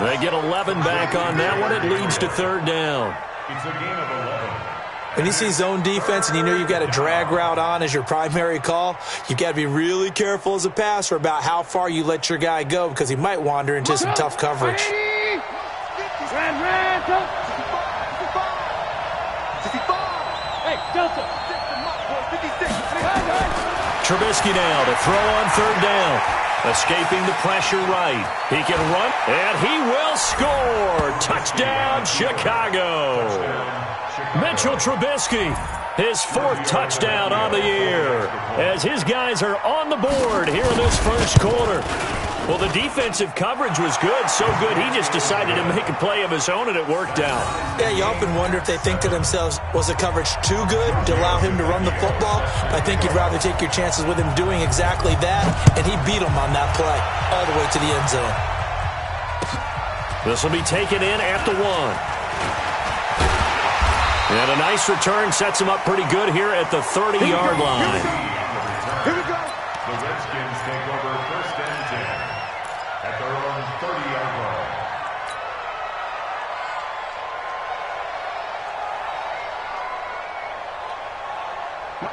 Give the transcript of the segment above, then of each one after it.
They get 11 back on that one. It leads to third down. It's a gain of 11. When you see zone defense and you know you've got a drag route on as your primary call, you've got to be really careful as a passer about how far you let your guy go because he might wander into some tough coverage. Trubisky now to throw on third down. Escaping the pressure right. He can run, and he will score. Touchdown, Chicago. Mitchell Trubisky, his fourth touchdown on the year, as his guys are on the board here in this first quarter. Well, the defensive coverage was good, so good he just decided to make a play of his own, and it worked out. Yeah, you often wonder if they think to themselves, was the coverage too good to allow him to run the football? I think you'd rather take your chances with him doing exactly that, and he beat him on that play all the way to the end zone. This will be taken in at the 1. And a nice return sets him up pretty good here at the 30-yard line. Here we go. The Redskins take over first and 10 at their own 30-yard line.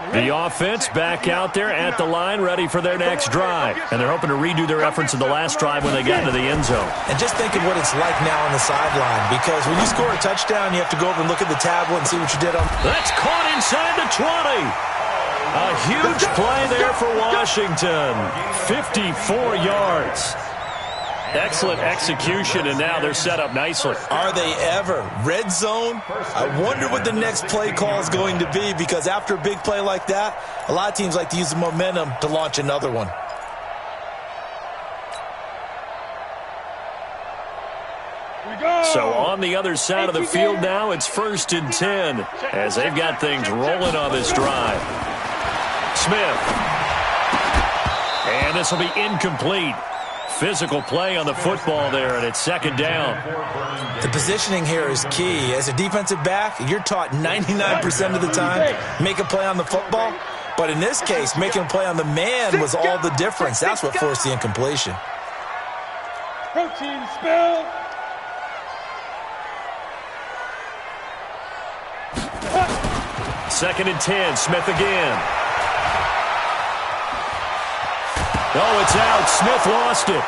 The offense back out there at the line, ready for their next drive. And they're hoping to redo their efforts in the last drive when they got into the end zone. And just think of what it's like now on the sideline, because when you score a touchdown, you have to go over and look at the tablet and see what you did on. That's caught inside the 20. A huge play there for Washington. 54 yards. Excellent execution, and now they're set up nicely. Are they ever? Red zone? I wonder what the next play call is going to be, because after a big play like that, a lot of teams like to use the momentum to launch another one. So on the other side of the field now, it's first and 10 as they've got things rolling on this drive. Smith. And this will be incomplete. Physical play on the football there, and it's second down. The positioning here is key. As a defensive back, you're taught 99% of the time, make a play on the football. But in this case, making a play on the man was all the difference. That's what forced the incompletion. Protein spill. Second and 10, Smith again. Oh, it's out. Smith lost it.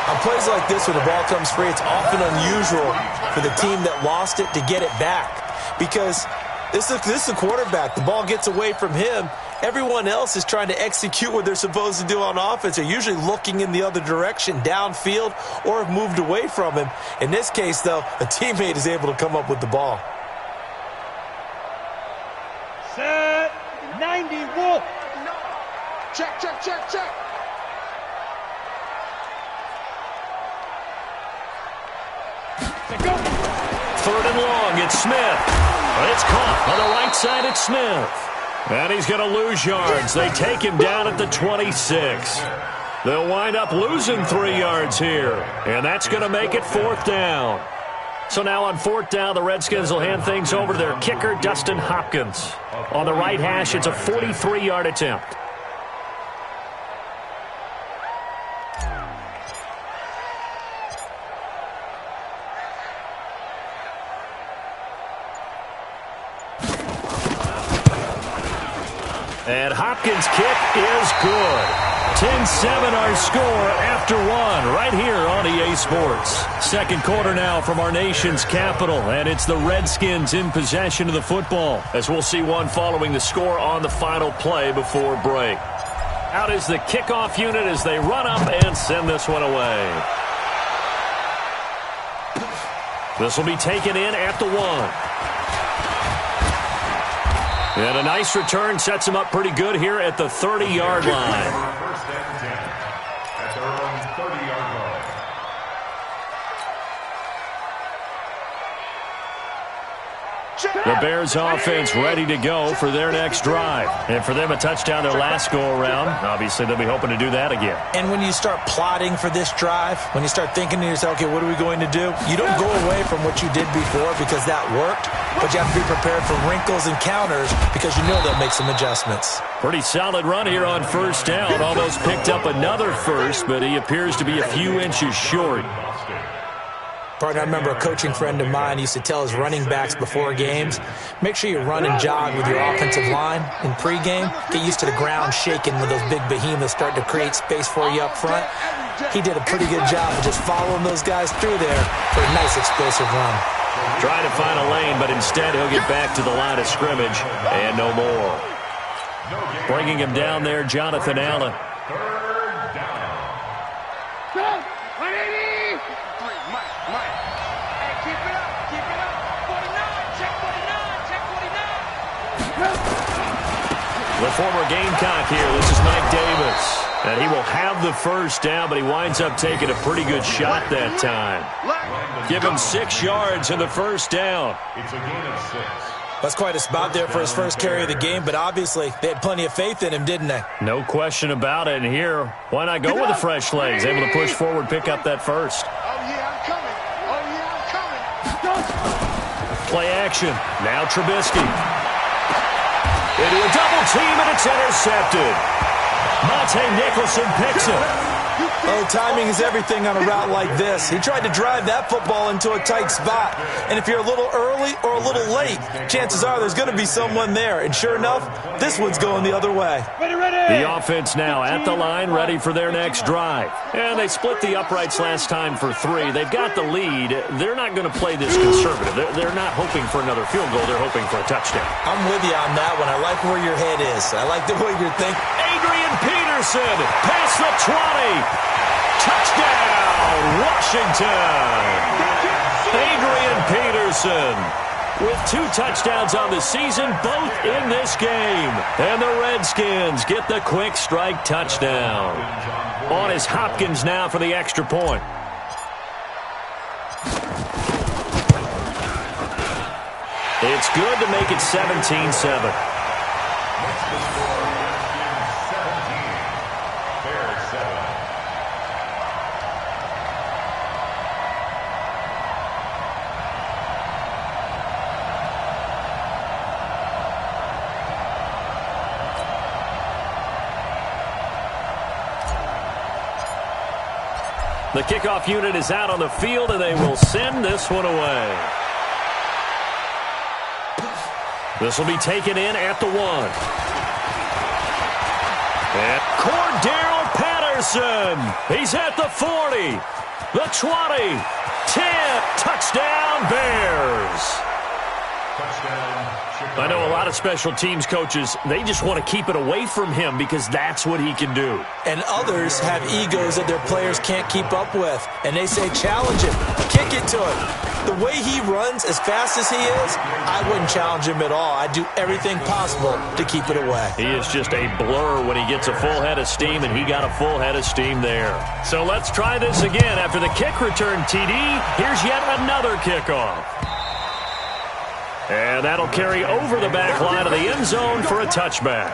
On plays like this where the ball comes free, it's often unusual for the team that lost it to get it back. Because this is the quarterback. The ball gets away from him. Everyone else is trying to execute what they're supposed to do on offense. They're usually looking in the other direction, downfield, or have moved away from him. In this case, though, a teammate is able to come up with the ball. Set 91. Check. Third and long, it's Smith. It's caught on the right side, it's Smith. And he's going to lose yards. They take him down at the 26. They'll wind up losing 3 yards here. And that's going to make it fourth down. So now on fourth down, the Redskins will hand things over to their kicker, Dustin Hopkins. On the right hash, it's a 43-yard attempt. And Hopkins' kick is good. 10-7 our score after one right here on EA Sports. Second quarter now from our nation's capital, and it's the Redskins in possession of the football, as we'll see one following the score on the final play before break. Out is the kickoff unit as they run up and send this one away. This will be taken in at the 1. And a nice return sets him up pretty good here at the 30-yard line. First and 10 at their own 30-yard line. The Bears offense ready to go for their next drive. And for them, a touchdown their last go-around. Obviously, they'll be hoping to do that again. And when you start plotting for this drive, when you start thinking to yourself, okay, what are we going to do? You don't go away from what you did before because that worked. but you have to be prepared for wrinkles and counters because you know they'll make some adjustments. Pretty solid run here on first down. Almost picked up another first, but he appears to be a few inches short. Partner, I remember a coaching friend of mine used to tell his running backs before games, make sure you run and jog with your offensive line in pregame. Get used to the ground shaking when those big behemoths start to create space for you up front. He did a pretty good job of just following those guys through there for a nice explosive run. Trying to find a lane, but instead he'll get back to the line of scrimmage and no more. Bringing him down there, Jonathan Allen. Third down. Hey, keep it up, 49, check 49, check 49. The former Gamecock here, this is Mike Davis. And he will have the first down, but he winds up taking a pretty good shot that time. Give him 6 yards in the first down. It's a gain of 6. That's quite a spot there for his first carry of the game, but obviously they had plenty of faith in him, didn't they? No question about it. And here, why not go with the fresh legs? Able to push forward, pick up that first. Oh, yeah, I'm coming. Oh, yeah, I'm coming. Play action. Now Trubisky. Into a double team, and it's intercepted. Monte Nicholson picks it. Oh, timing is everything on a route like this. He tried to drive that football into a tight spot. And if you're a little early or a little late, chances are there's going to be someone there. And sure enough, this one's going the other way. The offense now at the line, ready for their next drive. And they split the uprights last time for 3. They've got the lead. They're not going to play this conservative. They're not hoping for another field goal. They're hoping for a touchdown. I'm with you on that one. I like where your head is. I like the way you're thinking. Adrian Peterson past the 20. Touchdown, Washington. Adrian Peterson with 2 touchdowns on the season, both in this game. And the Redskins get the quick strike touchdown. On is Hopkins now for the extra point. It's good to make it 17-7. The kickoff unit is out on the field, and they will send this one away. This will be taken in at the 1. And Cordero Patterson. He's at the 40, the 20, 10. Touchdown, Bears. Touchdown, Chicago. I know a lot of special teams coaches, they just want to keep it away from him because that's what he can do. And others have egos that their players can't keep up with. And they say, challenge him, kick it to him. The way he runs as fast as he is, I wouldn't challenge him at all. I'd do everything possible to keep it away. He is just a blur when he gets a full head of steam, and he got a full head of steam there. So let's try this again. After the kick return, TD, here's yet another kickoff. And that'll carry over the back line of the end zone for a touchback.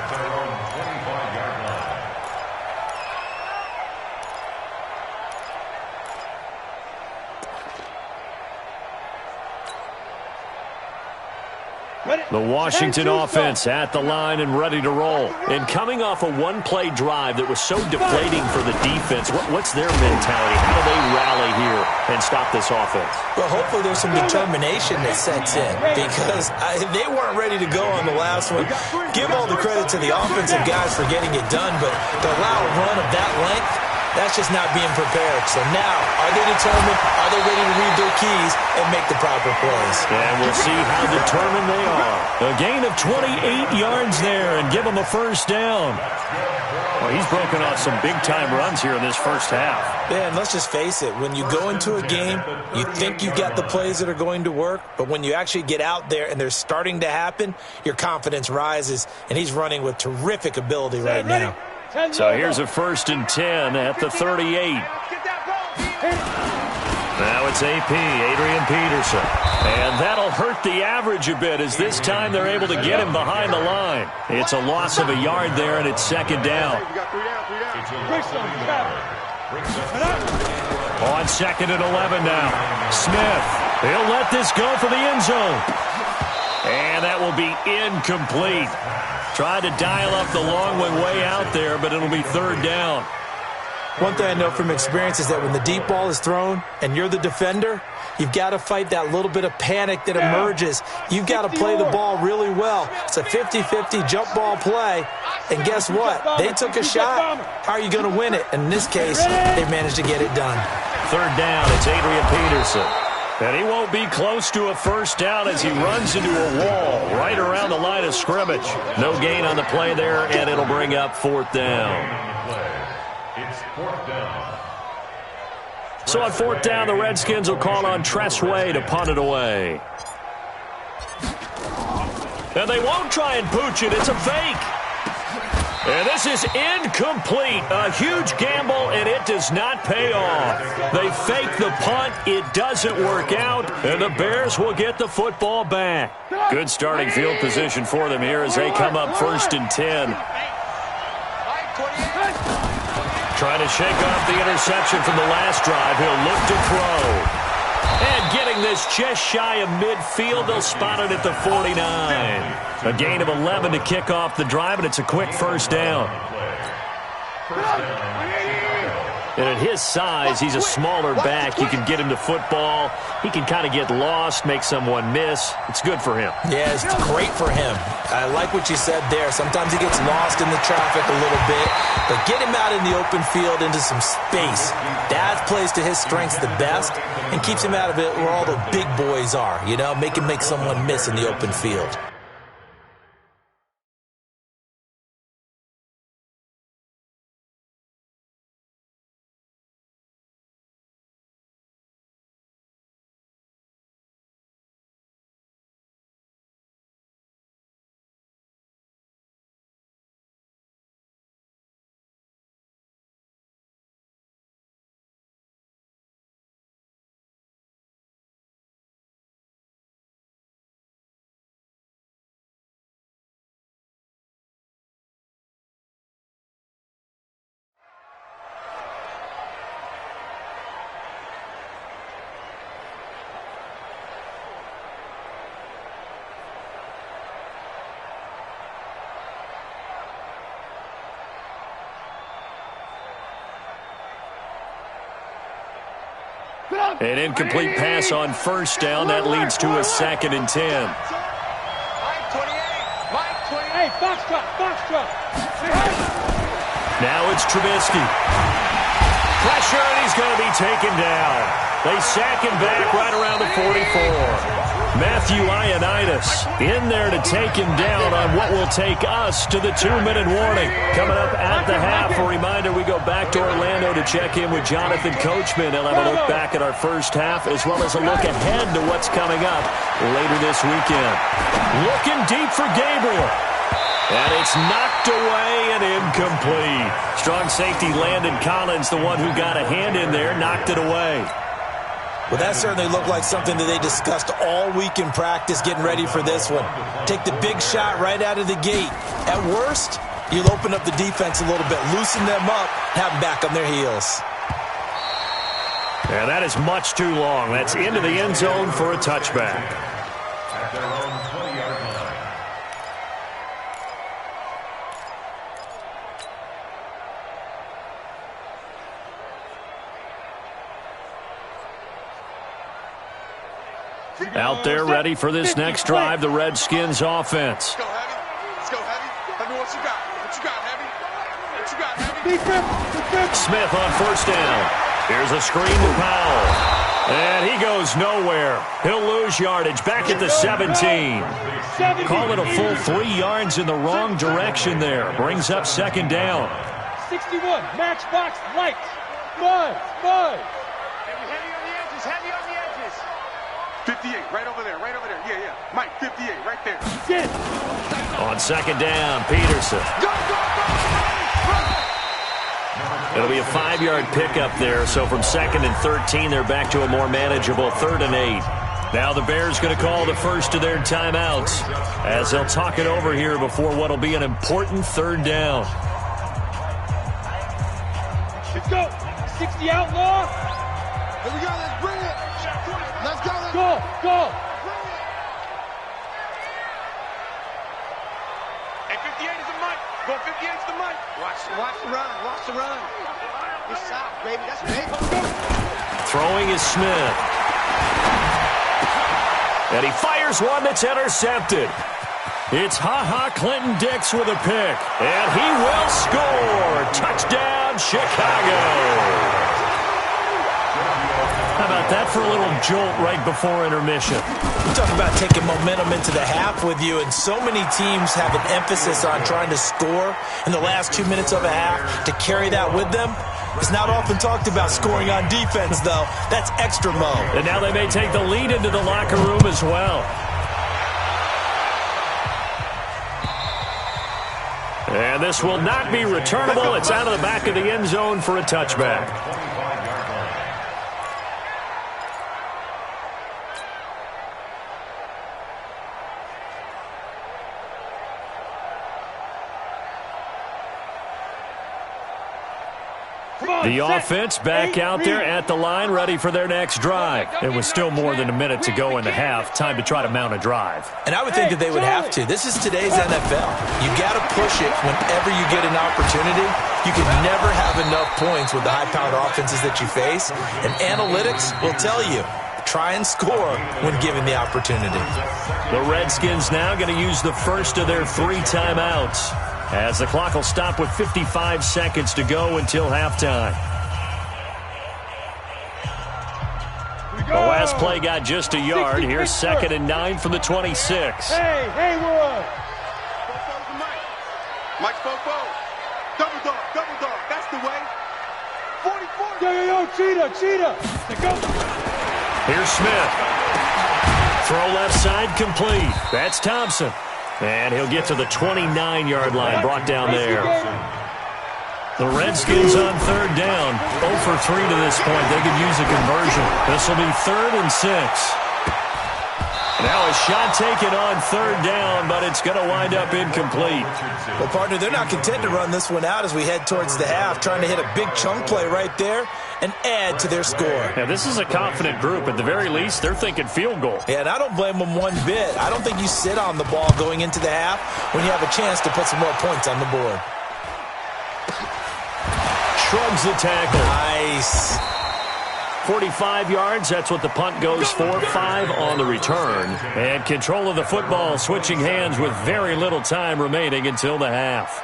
The Washington offense at the line and ready to roll. And coming off a one-play drive that was so deflating for the defense, what's their mentality? How do they rally here and stop this offense? Well, hopefully there's some determination that sets in because they weren't ready to go on the last one. Give all the credit to the offensive guys for getting it done, but to allow a run of that length, that's just not being prepared. So now, are they determined? Are they ready to read their keys and make the proper plays? And we'll see how determined they are. A gain of 28 yards there and give them a first down. Well, he's broken off some big-time runs here in this first half. Yeah, and let's just face it. When you go into a game, you think you've got the plays that are going to work, but when you actually get out there and they're starting to happen, your confidence rises, and he's running with terrific ability right now. So here's a 1st and 10 at the 38. Now it's AP, Adrian Peterson. And that'll hurt the average a bit as this time they're able to get him behind the line. It's a loss of a yard there, and it's 2nd down. On 2nd and 11 now. Smith, he'll let this go for the end zone. And that will be incomplete. Tried to dial up the long one way out there, but it'll be third down. One thing I know from experience is that when the deep ball is thrown and you're the defender, you've got to fight that little bit of panic that emerges. You've got to play the ball really well. It's a 50-50 jump ball play. And guess what? They took a shot. How are you going to win it? And in this case, they managed to get it done. Third down, it's Adrian Peterson. And he won't be close to a first down as he runs into a wall right around the line of scrimmage. No gain on the play there, and it'll bring up fourth down. It's fourth down. So on fourth down, the Redskins will call on Tressway to punt it away. And they won't try and pooch it. It's a fake. And this is incomplete. A huge gamble, and it does not pay off. They fake the punt. It doesn't work out, and the Bears will get the football back. Good starting field position for them here as they come up 1st and 10. Trying to shake off the interception from the last drive. He'll look to throw. And getting this just shy of midfield, they'll spot it at the 49. A gain of 11 to kick off the drive, and it's a quick first down. And at his size, he's a smaller back. You can get him to football. He can kind of get lost, make someone miss. It's good for him. Yeah, it's great for him. I like what you said there. Sometimes he gets lost in the traffic a little bit, but get him out in the open field into some space. That plays to his strengths the best and keeps him out of it where all the big boys are, you know, make him make someone miss in the open field. An incomplete pass on first down. That leads to a 2nd and 10. Hey, Foxtrot. Now it's Trubisky. Pressure, and he's going to be taken down. They sack him back right around the 44. Matthew Ioannidis in there to take him down on what will take us to the 2-minute warning. Coming up at the half, a reminder, we go back to Orlando to check in with Jonathan Coachman. He'll have a look back at our first half as well as a look ahead to what's coming up later this weekend. Looking deep for Gabriel. And it's knocked away and incomplete. Strong safety Landon Collins, the one who got a hand in there, knocked it away. Well, that certainly looked like something that they discussed all week in practice getting ready for this one. Take the big shot right out of the gate. At worst, you'll open up the defense a little bit, loosen them up, have them back on their heels. And that is much too long. That's into the end zone for a touchback. At their own 20-yard line. Out there ready for this next drive, the Redskins offense. Let's go, Heavy. Let's go, Heavy. Heavy, what you got? What you got, Heavy? What you got, Heavy? Smith on first down. Here's a screen to Powell. And he goes nowhere. He'll lose yardage back at the 17. Call it a full 3 yards in the wrong direction there. Brings up 2nd down. 61, matchbox lights. Buzz. Heavy on the edges, heavy on the edges. 58, right over there. Yeah. Mike, 58, right there. Get. On 2nd down, Peterson. Go! It'll be a 5-yard pickup there, so from 2nd and 13, they're back to a more manageable 3rd and 8. Now the Bears going to call the first of their timeouts as they'll talk it over here before what will be an important 3rd down. Let's go. 60 outlaw. Here we go, let's bring it. Let's go. Go. Watch the run. Watch the run. Good shot, baby. That's big. Throwing is Smith. And he fires one that's intercepted. It's Clinton-Dix with a pick. And he will score. Touchdown, Chicago. How about that for a little jolt right before intermission? You talk about taking momentum into the half with you, and so many teams have an emphasis on trying to score in the last 2 minutes of a half to carry that with them. It's not often talked about scoring on defense, though. That's extra mode. And now they may take the lead into the locker room as well. And this will not be returnable. It's out of the back of the end zone for a touchback. The offense back out there at the line, ready for their next drive. It was still more than a minute to go in the half. Time to try to mount a drive. And I would think that they would have to. This is today's NFL. You got to push it whenever you get an opportunity. You can never have enough points with the high-powered offenses that you face. And analytics will tell you, try and score when given the opportunity. The Redskins now going to use the first of their 3 timeouts, as the clock will stop with 55 seconds to go until halftime. The last play got just a yard. Here's 2nd and 9 from the 26. Hey, Haywood. Mike Fofo. Double dog. That's the way. 44. Yo, cheetah. Let's go. Here's Smith. Throw left side complete. That's Thompson. And he'll get to the 29-yard line, brought down there. The Redskins on 3rd down. 0 for 3 to this point. They could use a conversion. This will be 3rd and 6. Now a shot taken on 3rd down, but it's going to wind up incomplete. Well, partner, they're not content to run this one out as we head towards the half, trying to hit a big chunk play right there and add to their score. Now, this is a confident group. At the very least, they're thinking field goal. Yeah, and I don't blame them one bit. I don't think you sit on the ball going into the half when you have a chance to put some more points on the board. Shrugs the tackle. Nice. 45 yards, that's what the punt goes for. 5 on the return. And control of the football, switching hands with very little time remaining until the half.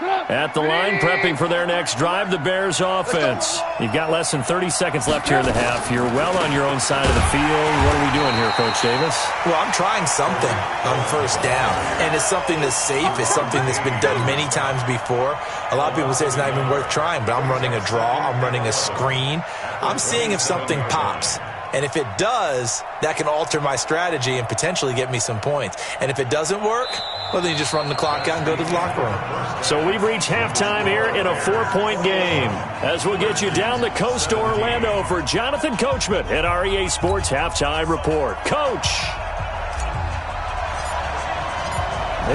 At the line, prepping for their next drive, the Bears offense. You've got less than 30 seconds left here in the half. You're well on your own side of the field. What are we doing here, Coach Davis? Well, I'm trying something on 1st down, and it's something that's safe. It's something that's been done many times before. A lot of people say it's not even worth trying, but I'm running a draw. I'm running a screen. I'm seeing if something pops. And if it does, that can alter my strategy and potentially get me some points. And if it doesn't work, well, then you just run the clock out and go to the locker room. So we've reached halftime here in a 4-point game. As we'll get you down the coast to Orlando for Jonathan Coachman at our EA Sports Halftime Report. Coach!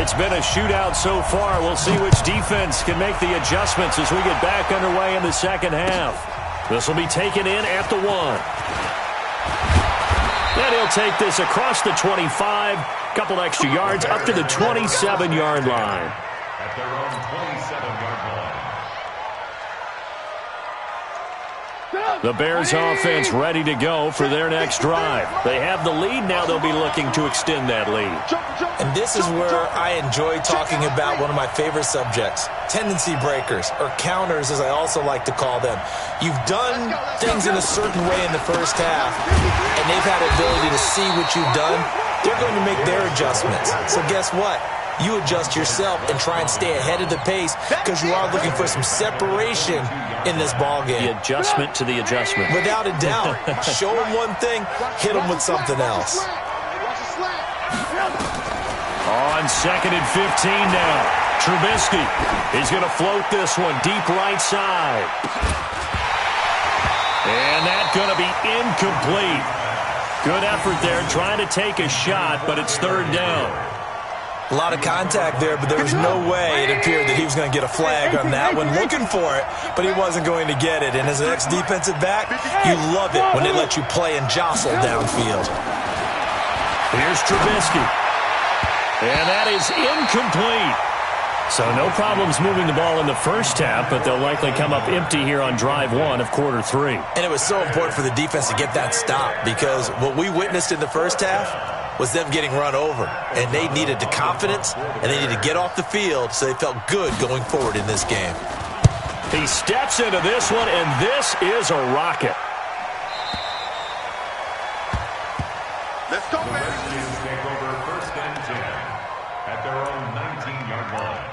It's been a shootout so far. We'll see which defense can make the adjustments as we get back underway in the second half. This will be taken in at the 1. And he'll take this across the 25, couple extra yards up to the 27-yard line. At their own 27-yard line. The Bears offense ready to go for their next drive. They have the lead. Now they'll be looking to extend that lead. And this is where I enjoy talking about one of my favorite subjects, tendency breakers, or counters as I also like to call them. You've done things in a certain way in the first half, and they've had the ability to see what you've done. They're going to make their adjustments. So guess what? You adjust yourself and try and stay ahead of the pace because you are looking for some separation in this ball game. The adjustment to the adjustment. Without a doubt. Show them one thing, hit them with something else. On 2nd and 15 now. Trubisky is going to float this one deep right side. And that's going to be incomplete. Good effort there trying to take a shot, but it's 3rd down. A lot of contact there, but there was no way it appeared that he was going to get a flag on that one. Looking for it, but he wasn't going to get it. And as an ex-defensive back, you love it when they let you play and jostle downfield. Here's Trubisky. And that is incomplete. So no problems moving the ball in the first half, but they'll likely come up empty here on drive one of quarter three. And it was so important for the defense to get that stop because what we witnessed in the first half was them getting run over. And they needed the confidence, and they needed to get off the field so they felt good going forward in this game. He steps into this one, and this is a rocket. Let's go, baby. The Redskins take over first and 10 at their own 19-yard line.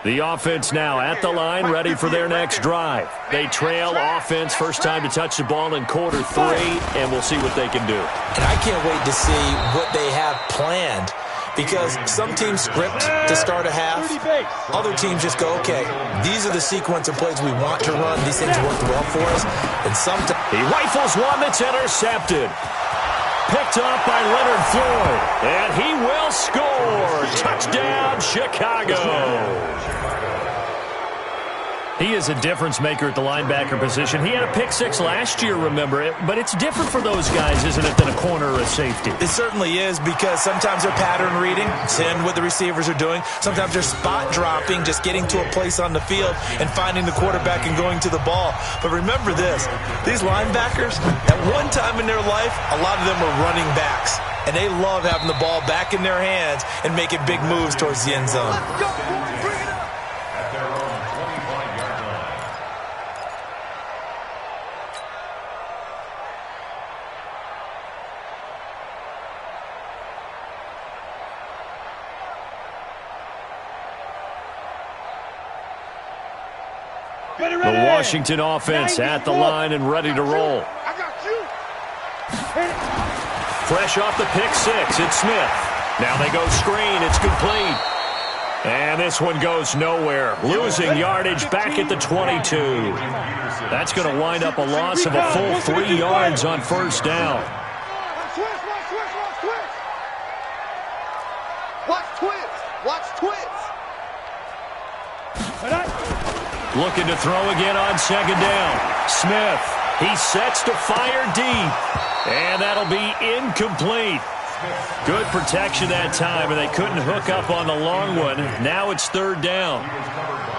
The offense now at the line, ready for their next drive. They trail offense, first time to touch the ball in quarter three, and we'll see what they can do. And I can't wait to see what they have planned because some teams script to start a half. Other teams just go, okay, these are the sequence of plays we want to run. These things work well for us. And sometimes he rifles one that's intercepted. Picked up by Leonard Floyd, and he will score. Touchdown, Chicago. He is a difference maker at the linebacker position. He had a pick six last year, remember it, but it's different for those guys, isn't it, than a corner or a safety? It certainly is because sometimes they're pattern reading, seeing what the receivers are doing. Sometimes they're spot dropping, just getting to a place on the field and finding the quarterback and going to the ball. But remember this, these linebackers, at one time in their life, a lot of them were running backs. And they love having the ball back in their hands and making big moves towards the end zone. The Washington offense at the line and ready to roll. I got you. Fresh off the pick six, it's Smith. Now they go screen, it's complete. And this one goes nowhere. Losing yardage back at the 22. That's going to wind up a loss of a full 3 yards on first down. Watch twist. Watch twist. Looking to throw again on second down. Smith, he sets to fire deep. And that'll be incomplete. Good protection that time, and they couldn't hook up on the long one. Now it's third down.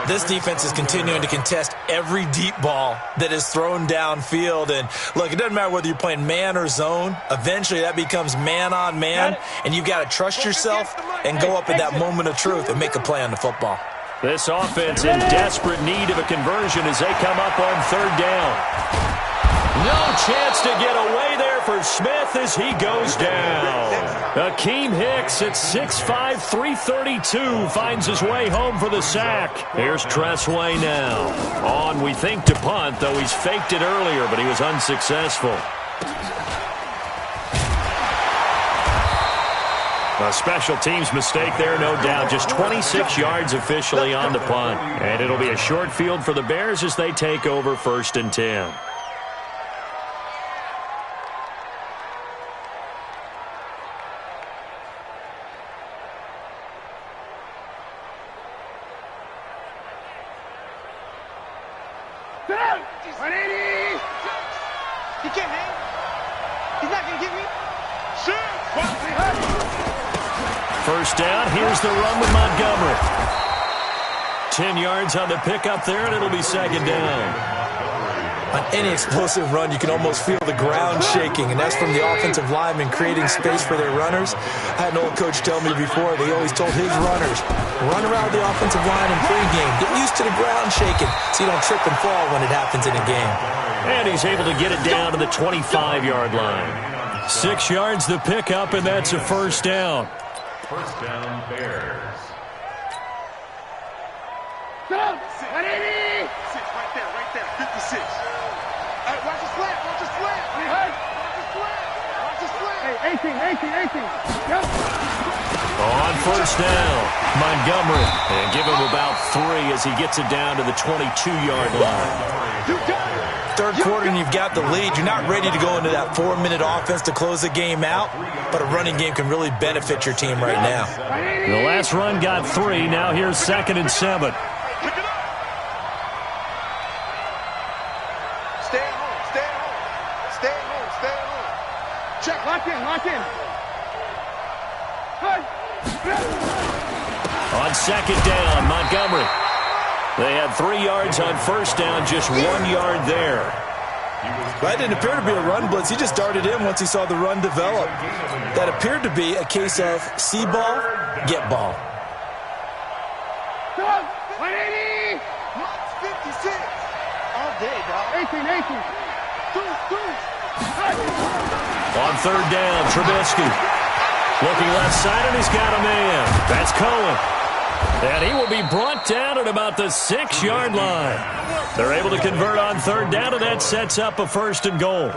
This defense is continuing to contest every deep ball that is thrown downfield. And look, it doesn't matter whether you're playing man or zone. Eventually that becomes man on man, and you've got to trust yourself and go up in that moment of truth and make a play on the football. This offense in desperate need of a conversion as they come up on third down. No chance to get away there for Smith as he goes down. Akeem Hicks at 6'5", 332 finds his way home for the sack. Here's Tressway now. On, we think, to punt, though he's faked it earlier, but he was unsuccessful. A special teams mistake there, no doubt. Just 26 yards officially on the punt. And it'll be a short field for the Bears as they take over first and 10. He can't hang. He's not going to get me. First down, here's the run with Montgomery. 10 yards on the pickup there, and it'll be second down. On any explosive run, you can almost feel the ground shaking, and that's from the offensive linemen creating space for their runners. I had an old coach tell me before, they always told his runners, run around the offensive line in pregame. Get used to the ground shaking so you don't trip and fall when it happens in a game. And he's able to get it down to the 25-yard line. 6 yards the pickup, and that's a first down. First down, Bears. Go! 180! Right there, 56. Hey, watch the slant, watch the slant. Hey, watch the slant, watch the slant. Hey, 18. Yep. On first down, Montgomery. And give him about 3 as he gets it down to the 22-yard line. You got it. third quarter and you've got the lead, you're not ready to go into that 4-minute offense to close the game out, but a running game can really benefit your team right now. The last run got 3. Now here's 2nd and 7. Stay at home, stay at home. Stay at home, stay at home. Check, lock in, lock in. On 2nd down, Montgomery. They had 3 yards on 1st down, just 1 yard there. That didn't appear to be a run blitz. He just darted in once he saw the run develop. That appeared to be a case of see ball, get ball. 180! 56! All day, dog. 18. On 3rd down, Trubisky. Looking left side, and he's got a man. That's Cohen. And he will be brought down at about the 6-yard line. They're able to convert on 3rd down, and that sets up a 1st and goal.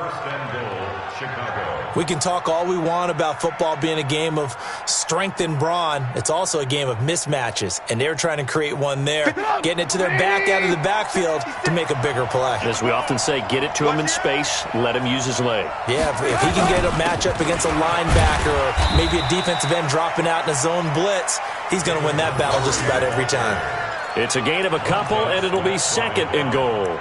We can talk all we want about football being a game of strength and brawn. It's also a game of mismatches, and they're trying to create one there, getting it to their back out of the backfield to make a bigger play. As we often say, get it to him in space, let him use his leg. Yeah, if he can get a matchup against a linebacker or maybe a defensive end dropping out in a zone blitz, he's going to win that battle just about every time. It's a gain of a couple, and it'll be 2nd and goal.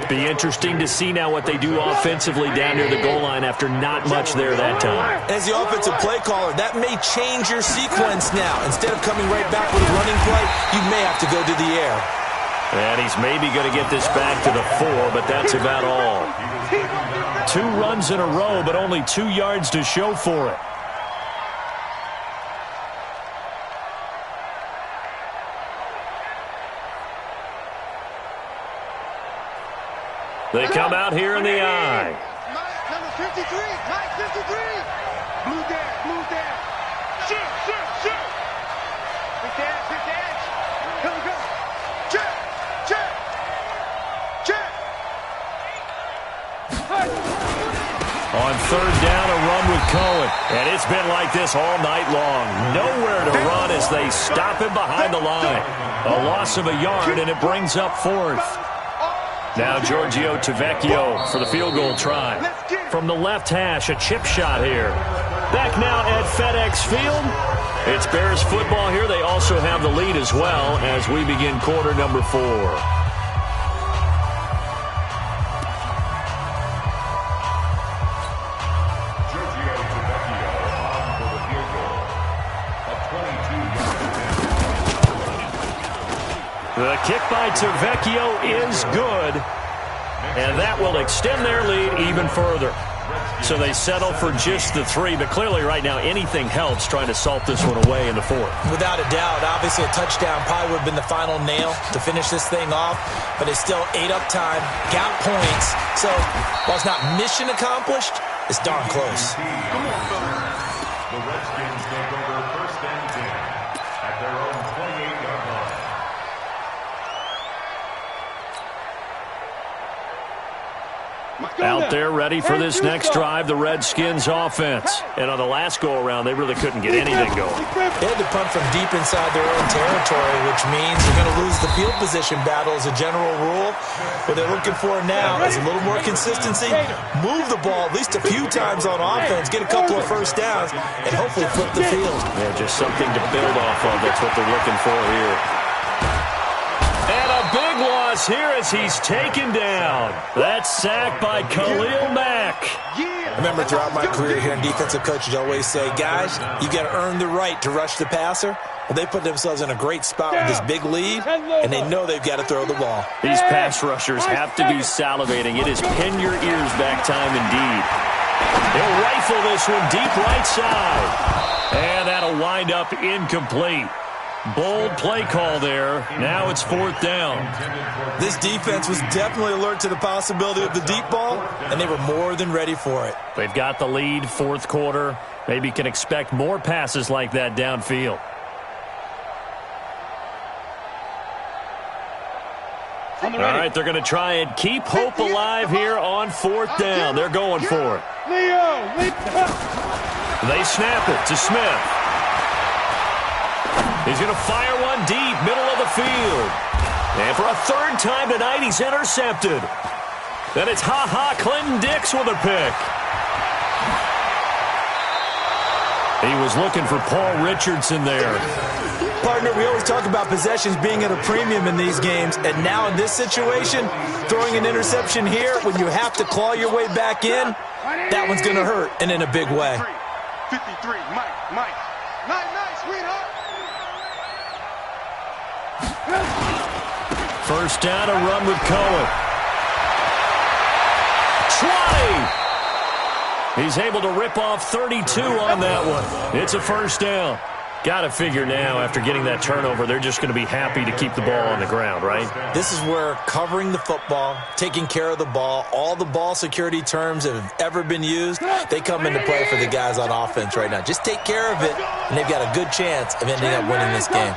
Be interesting to see now what they do offensively down near the goal line after not much there that time. As the offensive play caller, that may change your sequence now. Instead of coming right back with a running play, you may have to go to the air. And he's maybe going to get this back to the 4, but that's about all. 2 runs in a row, but only 2 yards to show for it. They come out here in the I. Number 53, Mike 53. Blue down. Shoot. Quick edge. Here we go. Check. On 3rd down, a run with Cohen. And it's been like this all night long. Nowhere to run as they stop him behind the line. A loss of a yard, and it brings up 4th. Now Giorgio Tavecchio for the field goal try. From the left hash, a chip shot here. Back now at FedEx Field. It's Bears football here. They also have the lead as well as we begin quarter number 4. Giorgio Tavecchio on for the field goal. A 22-yard attempt. The kick by Tavecchio is good, and that will extend their lead even further. So they settle for just the 3, but clearly right now anything helps trying to salt this one away in the 4th. Without a doubt, obviously a touchdown probably would have been the final nail to finish this thing off, but it's still 8 up time, got points. So while it's not mission accomplished, it's darn close. The Redskins take over 1st and 10 at their own 28-yard line. Out there ready for this next drive, the Redskins offense. And on the last go-around, they really couldn't get anything going. They had to punt from deep inside their own territory, which means they're going to lose the field position battle as a general rule. What they're looking for now is a little more consistency, move the ball at least a few times on offense, get a couple of 1st downs, and hopefully flip the field. Yeah, just something to build off of. That's what they're looking for here. And a big loss here as he's taken down. That's sacked by Khalil Mack. I remember throughout my career here in defensive coaches, I always say, guys, you got to earn the right to rush the passer. Well, they put themselves in a great spot with this big lead, and they know they've got to throw the ball. These pass rushers have to be salivating. It is pin your ears back time indeed. He'll rifle this one deep right side. And that'll wind up incomplete. Bold play call there. Now it's 4th down. This defense was definitely alert to the possibility of the deep ball, and they were more than ready for it. They've got the lead, 4th quarter. Maybe can expect more passes like that downfield. All right, they're going to try and keep hope alive here on 4th down. They're going for it. They snap it to Smith. He's going to fire one deep, middle of the field. And for a 3rd time tonight, he's intercepted. Then it's Clinton Dix with a pick. He was looking for Paul Richardson there. Partner, we always talk about possessions being at a premium in these games, and now in this situation, throwing an interception here when you have to claw your way back in, that one's going to hurt, and in a big way. 53, Mike. Nice, sweetheart. First down, a run with Cohen. 20! He's able to rip off 32 on that one. It's a first down. Got to figure now, after getting that turnover, they're just going to be happy to keep the ball on the ground, right? This is where covering the football, taking care of the ball, all the ball security terms that have ever been used, they come into play for the guys on offense right now. Just take care of it, and they've got a good chance of ending up winning this game.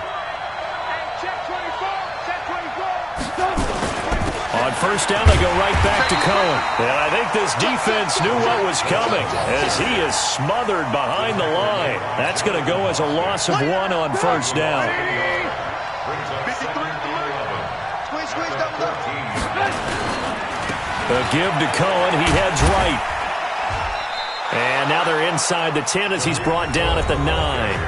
On first down, they go right back to Cohen. And I think this defense knew what was coming as he is smothered behind the line. That's going to go as a loss of 1 on first down. A give to Cohen. He heads right. And now they're inside the 10 as he's brought down at the 9.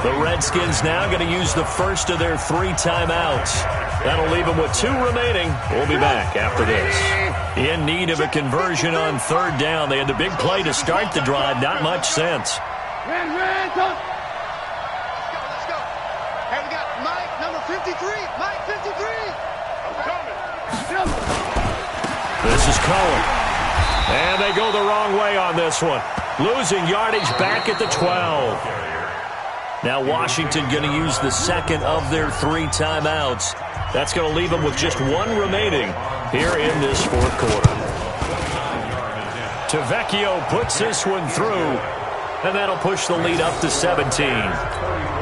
The Redskins now going to use the first of their 3 timeouts. That'll leave them with 2 remaining. We'll be back after this. In need of a conversion on third down. They had the big play to start the drive. Not much sense. Let's go. Hey, we got Mike, number 53. Mike, 53. I'm coming. This is Cohen. And they go the wrong way on this one. Losing yardage back at the 12. Now Washington going to use the second of their 3 timeouts. That's going to leave them with just 1 remaining here in this fourth quarter. Tavecchio puts this one through, and that'll push the lead up to 17.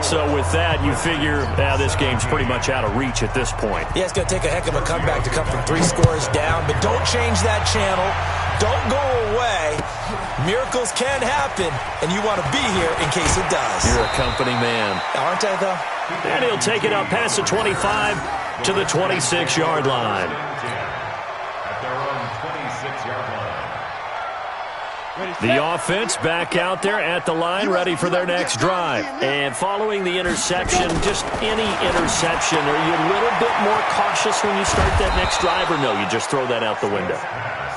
So with that, you figure this game's pretty much out of reach at this point. Yeah, it's going to take a heck of a comeback to come from 3 scores down, but don't change that channel. Don't go away. Miracles can happen, and you want to be here in case it does. You're a company man. Aren't I, though? And he'll take it up past the 25 to the 26-yard line. At their own 26-yard line. The offense back out there at the line, ready for their next drive. And following the interception, just any interception, are you a little bit more cautious when you start that next drive, or no, you just throw that out the window?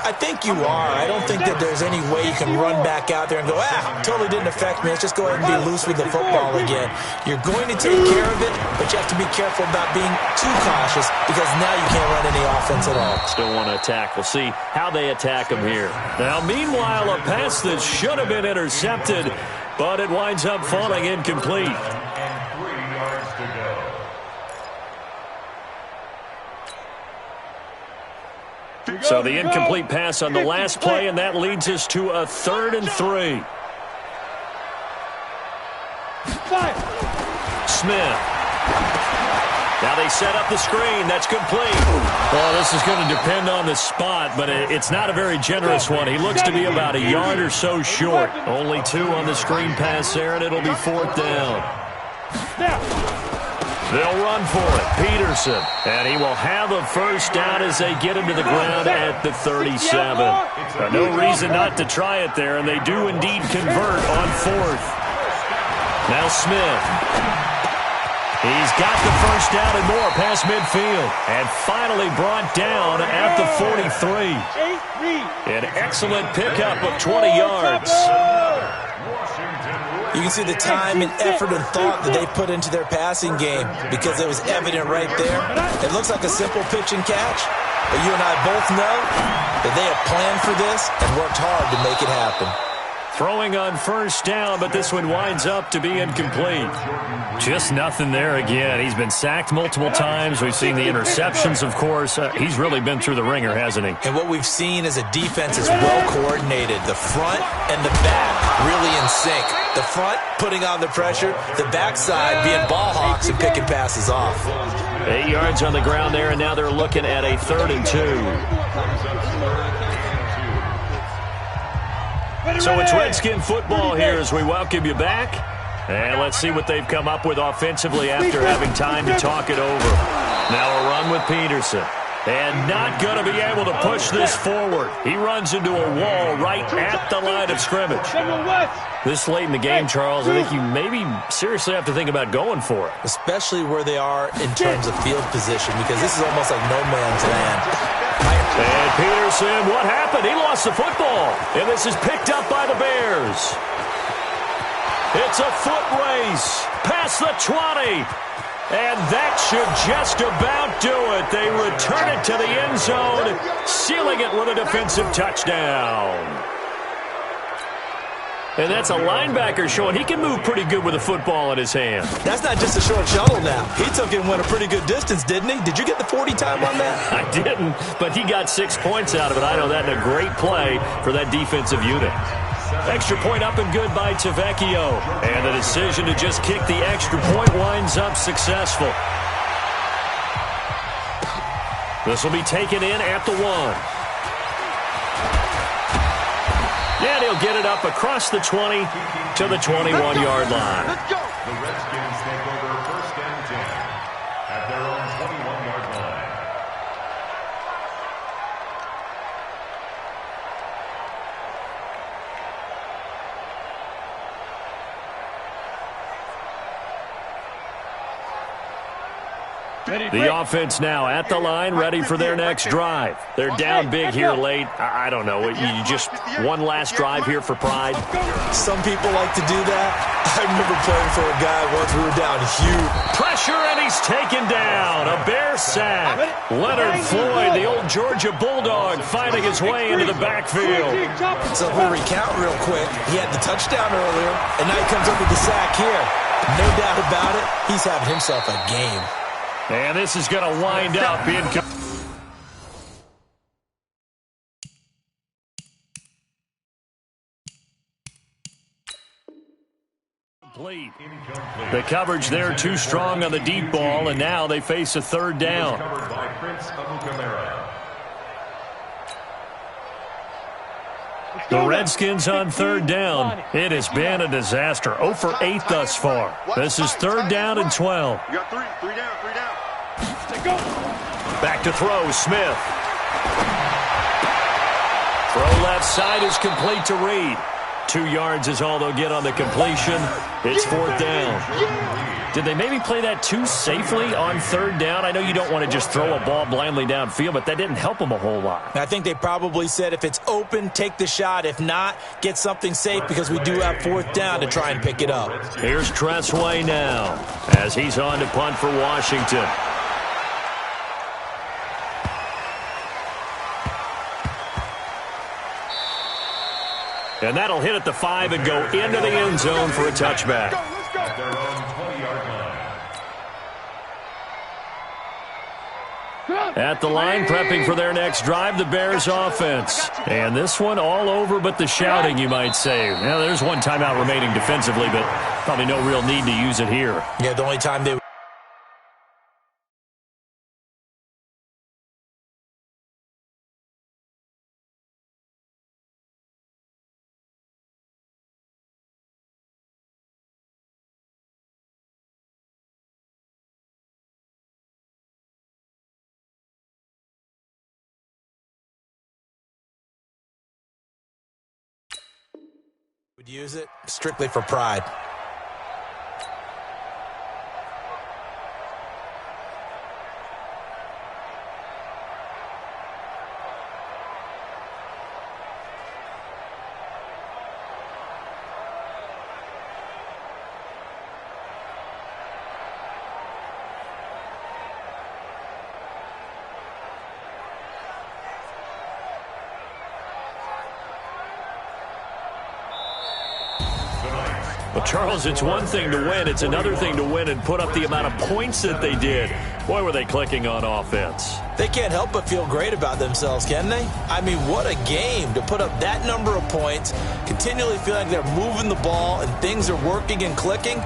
I think you are. I don't think that there's any way you can run back out there and go, totally didn't affect me. Let's just go ahead and be loose with the football again. You're going to take care of it, but you have to be careful about being too cautious because now you can't run any offense at all. Still want to attack. We'll see how they attack him here. Now, meanwhile, a pass that should have been intercepted, but it winds up falling incomplete. And 3 yards to go. So the incomplete pass on the last play, and that leads us to a 3rd and 3. Smith. Now they set up the screen. That's complete. Well, this is going to depend on the spot, but it's not a very generous one. He looks to be about a yard or so short. Only 2 on the screen pass there, and it'll be 4th down. They'll run for it. Peterson. And he will have a first down as they get him to the ground at the 37. No reason not to try it there, and they do indeed convert on 4th. Now Smith. He's got the first down and more past midfield. And finally brought down at the 43. An excellent pickup of 20 yards. You can see the time and effort and thought that they put into their passing game because it was evident right there. It looks like a simple pitch and catch, but you and I both know that they have planned for this and worked hard to make it happen. Throwing on first down, but this one winds up to be incomplete. Just nothing there again. He's been sacked multiple times. We've seen the interceptions, of course. He's really been through the ringer, hasn't he? And what we've seen is a defense is well coordinated. The front and the back really in sync. The front putting on the pressure, the backside being ball hawks and picking passes off. 8 yards on the ground there, and now they're looking at a 3rd and 2. So it's Redskin football here as we welcome you back. And let's see what they've come up with offensively after having time to talk it over. Now a run with Peterson. And not going to be able to push this forward. He runs into a wall right at the line of scrimmage. This late in the game, Charles, I think you maybe seriously have to think about going for it. Especially where they are in terms of field position, because this is almost like no man's land. And Peterson, what happened? He lost the football. And this is picked up by the Bears. It's a foot race past the 20. And that should just about do it. They return it to the end zone, sealing it with a defensive touchdown. And that's a linebacker showing he can move pretty good with a football in his hand. That's not just a short shuttle now. He took it and went a pretty good distance, didn't he? Did you get the 40 time on that? I didn't, but he got 6 points out of it. I know that in a great play for that defensive unit. Extra point up and good by Tavecchio. And the decision to just kick the extra point winds up successful. This will be taken in at the 1. And he'll get it up across the 20 to the 21-yard line. Let's go. The Redskins take over 1st and 10 at their own 21-yard line. The offense now at the line, ready for their next drive. They're down big here late. I don't know. You just one last drive here for pride? Some people like to do that. I remember playing for a guy once. We were down huge. Pressure, and he's taken down. A Bear sack. Leonard Floyd, the old Georgia Bulldog, finding his way into the backfield. So we'll recount real quick. He had the touchdown earlier, and now he comes up with the sack here. No doubt about it, he's having himself a game. And this is going to wind up being complete. The coverage there too strong on the deep ball, and now they face a 3rd down. The Redskins on 3rd down. It has been a disaster. 0 for 8 thus far. This is 3rd down and 12. You got 3 down. Back to throw, Smith. Throw left side is complete to Reed. 2 yards is all they'll get on the completion. It's 4th down. Did they maybe play that too safely on 3rd down? I know you don't want to just throw a ball blindly downfield, but that didn't help them a whole lot. I think they probably said if it's open, take the shot. If not, get something safe because we do have 4th down to try and pick it up. Here's Tressway now as he's on to punt for Washington. And that'll hit at the 5 and go into the end zone for a touchback. At their own 20-yard line. At the line, prepping for their next drive, the Bears offense. And this one all over but the shouting, you might say. Now, there's one timeout remaining defensively, but probably no real need to use it here. Yeah, the only time they would use it strictly for pride. Well, Charles, it's one thing to win. It's another thing to win and put up the amount of points that they did. Boy, were they clicking on offense. They can't help but feel great about themselves, can they? I mean, what a game to put up that number of points, continually feel like they're moving the ball and things are working and clicking.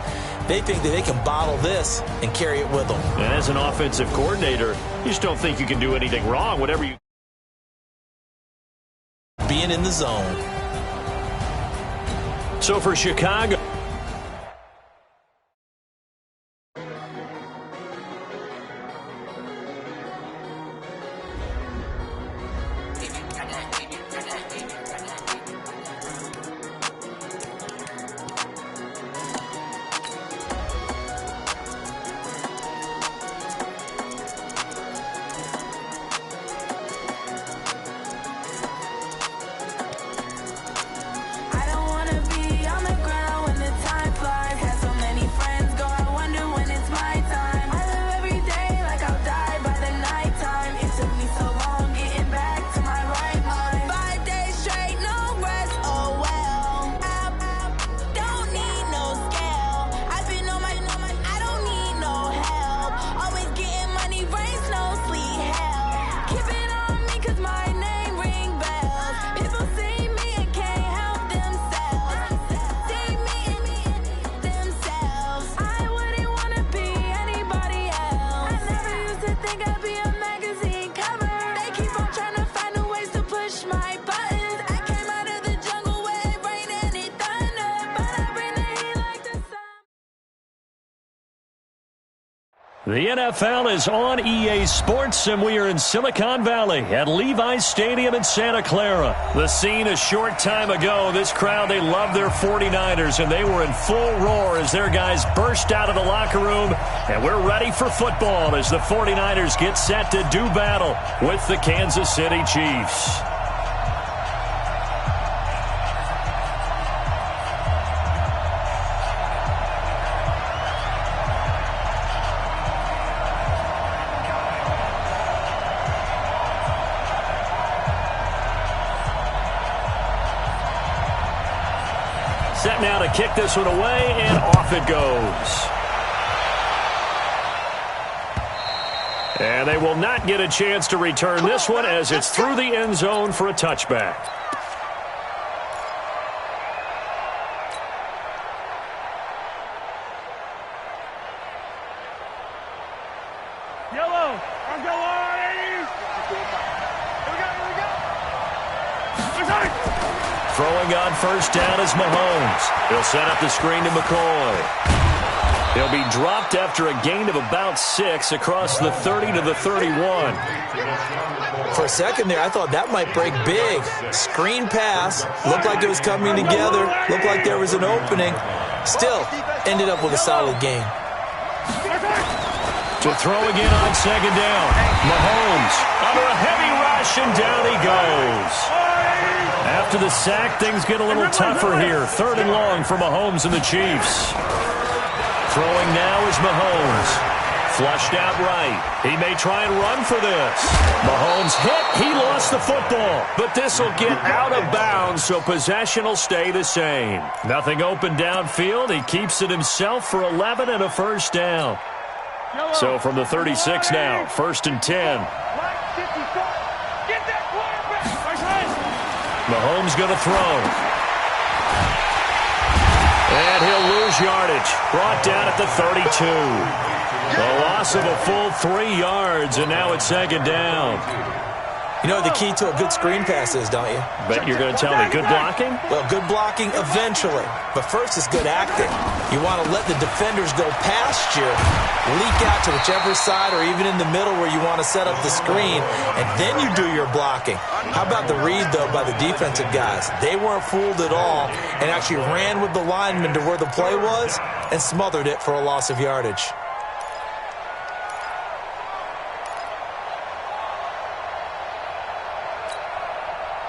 They think that they can bottle this and carry it with them. And as an offensive coordinator, you just don't think you can do anything wrong. Whatever you... Being in the zone. So for Chicago... The NFL is on EA Sports, and we are in Silicon Valley at Levi's Stadium in Santa Clara. The scene a short time ago, this crowd, they love their 49ers, and they were in full roar as their guys burst out of the locker room, and we're ready for football as the 49ers get set to do battle with the Kansas City Chiefs. Set now to kick this one away, and off it goes. And they will not get a chance to return this one as it's through the end zone for a touchback. Yellow, I'll go on, Eddie. Here we go. Throwing on first down is Mahomes. He'll set up the screen to McCoy. He'll be dropped after a gain of about 6 across the 30 to the 31. For a second there, I thought that might break big. Screen pass. Looked like it was coming together. Looked like there was an opening. Still, ended up with a solid gain. To throw again on second down. Mahomes under a heavy rush, and down he goes. After the sack, things get a little tougher here. 3rd and long for Mahomes and the Chiefs. Throwing now is Mahomes. Flushed out right. He may try and run for this. Mahomes hit. He lost the football. But this will get out of bounds, so possession will stay the same. Nothing open downfield. He keeps it himself for 11 and a first down. So from the 36 now, 1st and 10. Mahomes going to throw. And he'll lose yardage. Brought down at the 32. A loss of a full 3 yards, and now it's 2nd down. You know what the key to a good screen pass is, don't you? Bet you're going to tell me good blocking? Well, good blocking eventually. But first is good acting. You want to let the defenders go past you, leak out to whichever side or even in the middle where you want to set up the screen, and then you do your blocking. How about the read, though, by the defensive guys? They weren't fooled at all and actually ran with the lineman to where the play was and smothered it for a loss of yardage.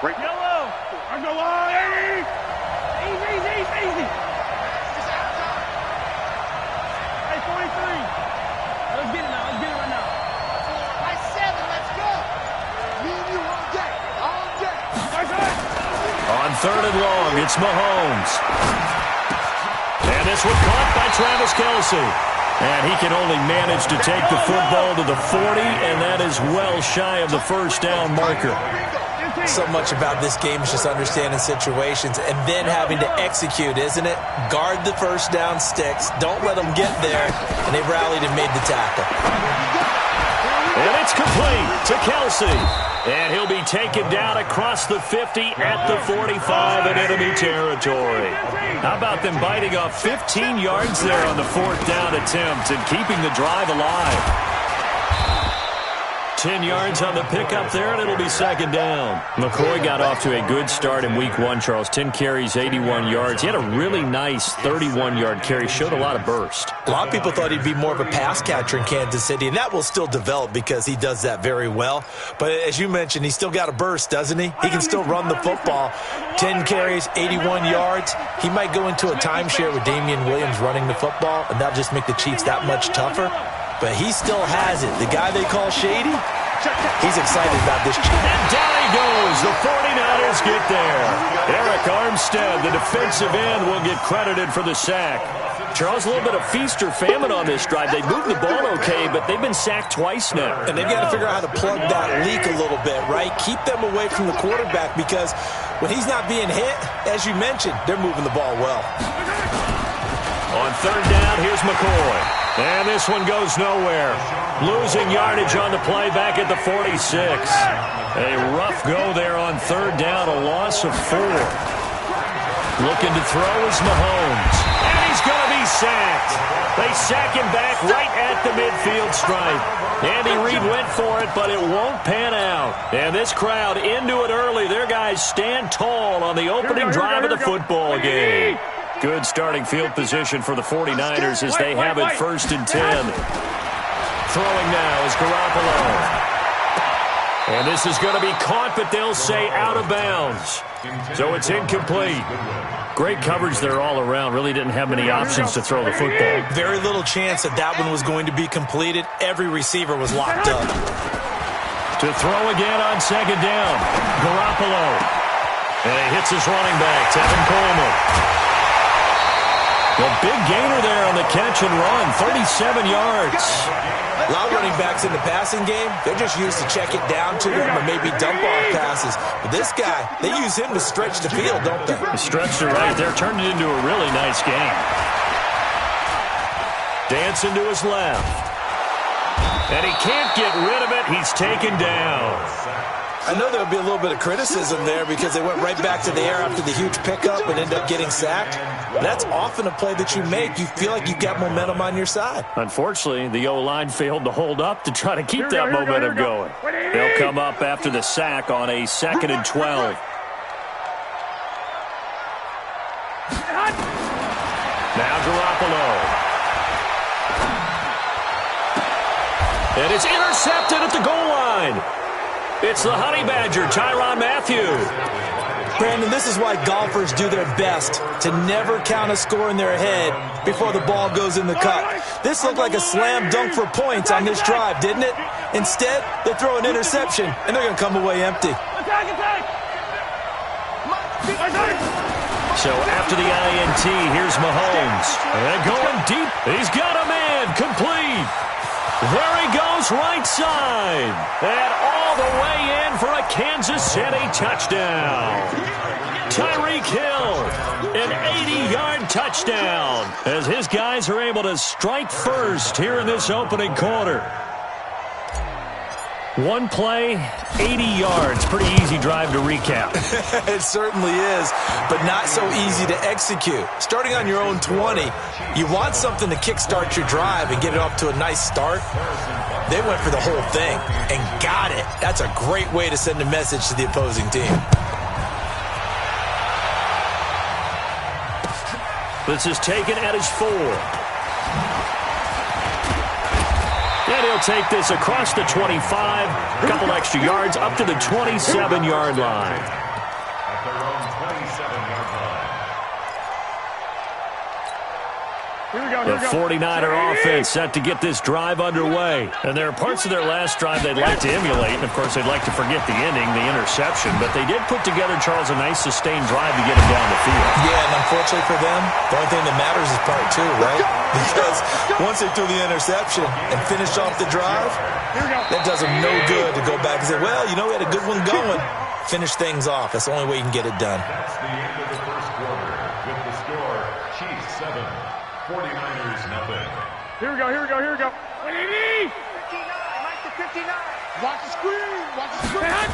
Yellow, I'll go on, Eddie. Easy. Hey, 43. Let's get it right now. By 7, let's go. Me and you all day. On 3rd and long, it's Mahomes. And this one caught by Travis Kelce. And he can only manage to take the football to the 40, and that is well shy of the first down marker. So much about this game is just understanding situations and then having to execute, isn't it? Guard the first down sticks. Don't let them get there. And they rallied and made the tackle. And it's complete to Kelce. And he'll be taken down across the 50 at the 45 in enemy territory. How about them biting off 15 yards there on the 4th down attempt and keeping the drive alive? 10 yards on the pickup there, and it'll be 2nd down. McCoy got off to a good start in week 1, Charles. 10 carries, 81 yards. He had a really nice 31-yard carry. Showed a lot of burst. A lot of people thought he'd be more of a pass catcher in Kansas City, and that will still develop because he does that very well. But as you mentioned, he's still got a burst, doesn't he? He can still run the football. 10 carries, 81 yards. He might go into a timeshare with Damian Williams running the football, and that'll just make the Chiefs that much tougher. But he still has it. The guy they call Shady, he's excited about this Chief. And down he goes. The 49ers get there. Eric Armstead, the defensive end, will get credited for the sack. Charles, a little bit of feast or famine on this drive. They moved the ball okay, but they've been sacked twice now. And they've got to figure out how to plug that leak a little bit, right? Keep them away from the quarterback because when he's not being hit, as you mentioned, they're moving the ball well. On 3rd down, here's McCoy. And this one goes nowhere. Losing yardage on the play back at the 46. A rough go there on 3rd down, a loss of 4. Looking to throw is Mahomes. And he's going to be he's sacked. They sack him back right at the midfield stripe. Andy Reid went for it, but it won't pan out. And this crowd into it early. Their guys stand tall on the opening drive of the football game. Good starting field position for the 49ers as they have it 1st and 10. Throwing now is Garoppolo. And this is going to be caught, but they'll say out of bounds. So it's incomplete. Great coverage there all around. Really didn't have many options to throw the football. Very little chance that one was going to be completed. Every receiver was locked up. To throw again on 2nd down. Garoppolo. And he hits his running back, Tevin Coleman. The big gainer there on the catch and run, 37 yards. A lot of running backs in the passing game, they're just used to check it down to them or maybe dump off passes. But this guy, they use him to stretch the field, don't they? Stretched it right there, turned it into a really nice game. Dancing to his left. And he can't get rid of it. He's taken down. I know there'll be a little bit of criticism there because they went right back to the air after the huge pickup and ended up getting sacked. But that's often a play that you make. You feel like you've got momentum on your side. Unfortunately, the O-line failed to hold up to try to keep that momentum going. They'll come up after the sack on a 2nd and 12. Now Garoppolo. And it's intercepted at the goal line. It's the Honey Badger, Tyrann Mathieu. Brandon, this is why golfers do their best to never count a score in their head before the ball goes in the cup. This looked like a slam dunk for points on this drive, didn't it? Instead, they throw an interception, and they're going to come away empty. So after the INT, here's Mahomes. And going deep. He's got a man complete. There he goes right side. And all the way in for a Kansas City touchdown. Tyreek Hill, an 80-yard touchdown as his guys are able to strike first here in this opening quarter. One play, 80 yards. Pretty easy drive to recap. It certainly is, but not so easy to execute. Starting on your own 20, you want something to kickstart your drive and get it off to a nice start. They went for the whole thing and got it. That's a great way to send a message to the opposing team. This is taken at his 4. And he'll take this across the 25, a couple extra yards, up to the 27-yard line. At their own 27-yard line. The 49er offense set to get this drive underway. And there are parts of their last drive they'd like to emulate. And, of course, they'd like to forget the ending, the interception. But they did put together, Charles, a nice sustained drive to get him down the field. Yeah, and unfortunately for them, the only thing that matters is part 2, right? Because once they threw the interception and finished off the drive, that does them no good to go back and say, well, you know, we had a good one going. Finish things off. That's the only way you can get it done. That's the end of the first quarter with the score, Chiefs 7, 49ers nothing. Here we go. 59, Mike to 59. Watch the screen. Watch the screen.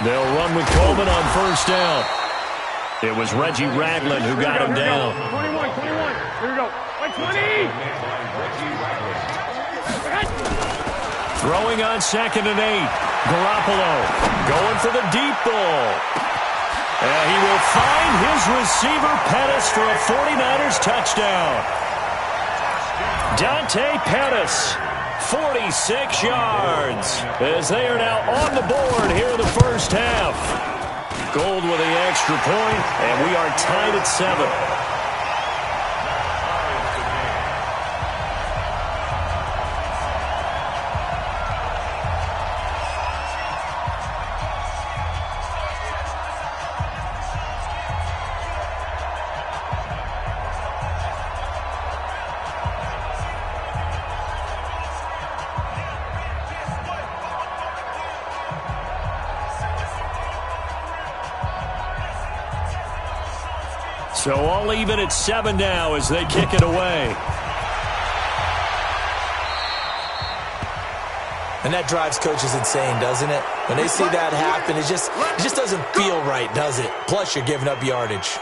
They'll run with Coleman on first down. It was Reggie Ragland who got him down. 21. Here we go. 20. Throwing on 2nd and 8. Garoppolo going for the deep ball. And he will find his receiver, Pettis, for a 49ers touchdown. Dante Pettis, 46 yards, as they are now on the board here in the first half. Gold with the extra point, and we are tied at 7. So all even at 7 now as they kick it away. And that drives coaches insane, doesn't it? When they see that happen, it just doesn't feel right, does it? Plus, you're giving up yardage.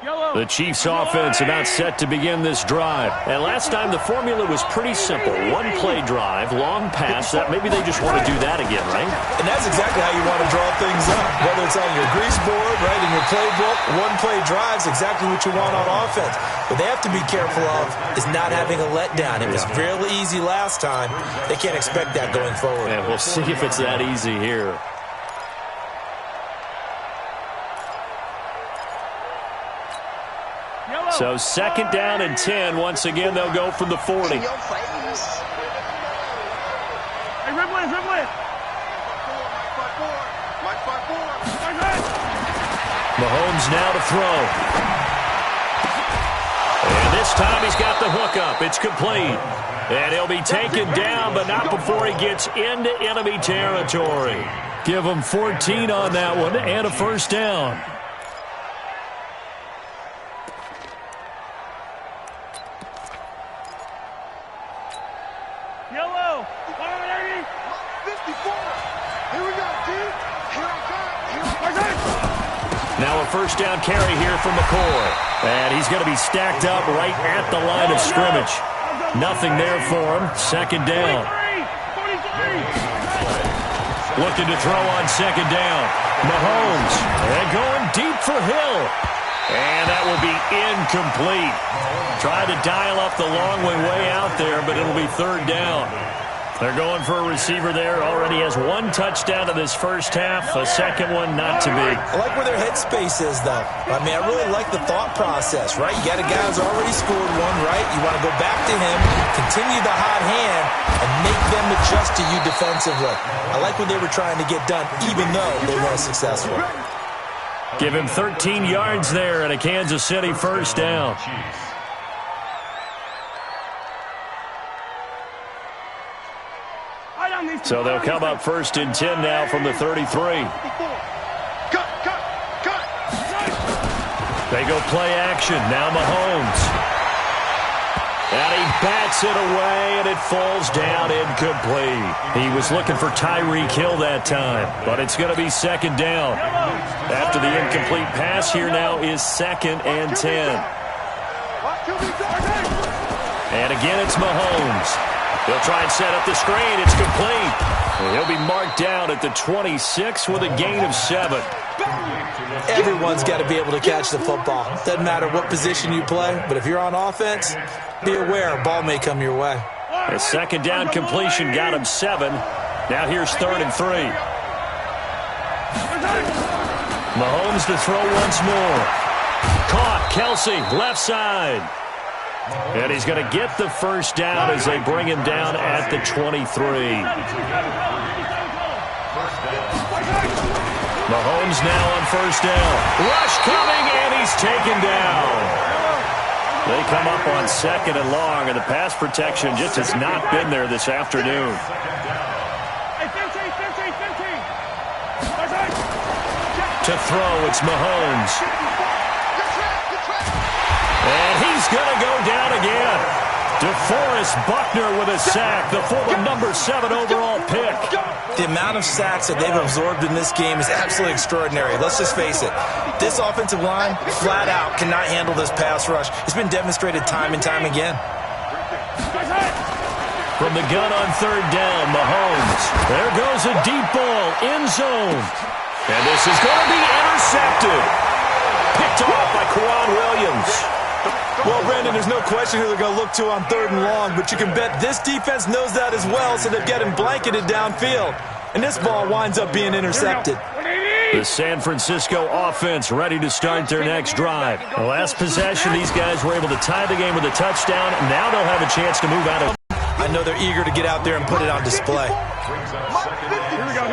The Chiefs offense about set to begin this drive. And last time the formula was pretty simple. One-play drive, long pass. Maybe they just want to do that again, right? And that's exactly how you want to draw things up. Whether it's on your grease board, right, in your playbook, one-play drive is exactly what you want on offense. What they have to be careful of is not having a letdown. It was fairly easy last time. They can't expect that going forward. And we'll see if it's that easy here. So second down and 10. Once again, they'll go from the 40. Hey, Rimlin. Mahomes now to throw. And this time he's got the hook up. It's complete. And he'll be taken down, but not before he gets into enemy territory. Give him 14 on that one and a first down. Yellow. 54. Here we go, dude. Here I come. Now a first down carry here from McCoy. And he's going to be stacked up right at the line of scrimmage. Nothing there for him. Second down. 43. Looking to throw on second down. Mahomes. And going deep for Hill. And that will be incomplete. Tried to dial up the long way out there, but it'll be third down. They're going for a receiver there. Already has one touchdown in this first half. A second one not to be. I like where their headspace is, though. I mean, I really like the thought process, right? You got a guy who's already scored one, right? You want to go back to him, continue the hot hand, and make them adjust to you defensively. I like what they were trying to get done, even though they weren't successful. Give him 13 yards there and a Kansas City first down. So they'll come up first and 10 now from the 33. Cut. They go play action. Now Mahomes. And he bats it away, and it falls down incomplete. He was looking for Tyreek Hill that time, but it's going to be second down. After the incomplete pass, here now is second and 10. And again, it's Mahomes. He'll try and set up the screen. It's complete. And he'll be marked down at the 26 with a gain of 7. Everyone's got to be able to catch the football. Doesn't matter what position you play, but if you're on offense, be aware a ball may come your way. A second down completion got him 7. Now here's third and 3. Mahomes to throw once more. Caught. Kelsey, left side. And he's going to get the first down as they bring him down at the 23. Mahomes now on first down. Rush coming, and he's taken down. They come up on second and long, and the pass protection just has not been there this afternoon. To throw, it's Mahomes. And he's going to go down again. DeForest Buckner with a sack, the former number 7 overall pick. The amount of sacks that they've absorbed in this game is absolutely extraordinary. Let's just face it. This offensive line, flat out, cannot handle this pass rush. It's been demonstrated time and time again. From the gun on third down, Mahomes. There goes a deep ball, end zone. And this is going to be intercepted. Picked off by Kwan Williams. Well, Brandon, there's no question who they're going to look to on third and long, but you can bet this defense knows that as well, so they've got him blanketed downfield. And this ball winds up being intercepted. The San Francisco offense ready to start their next drive. The last possession, these guys were able to tie the game with a touchdown. Now they'll have a chance to move out of. I know they're eager to get out there and put it on display. Here we go.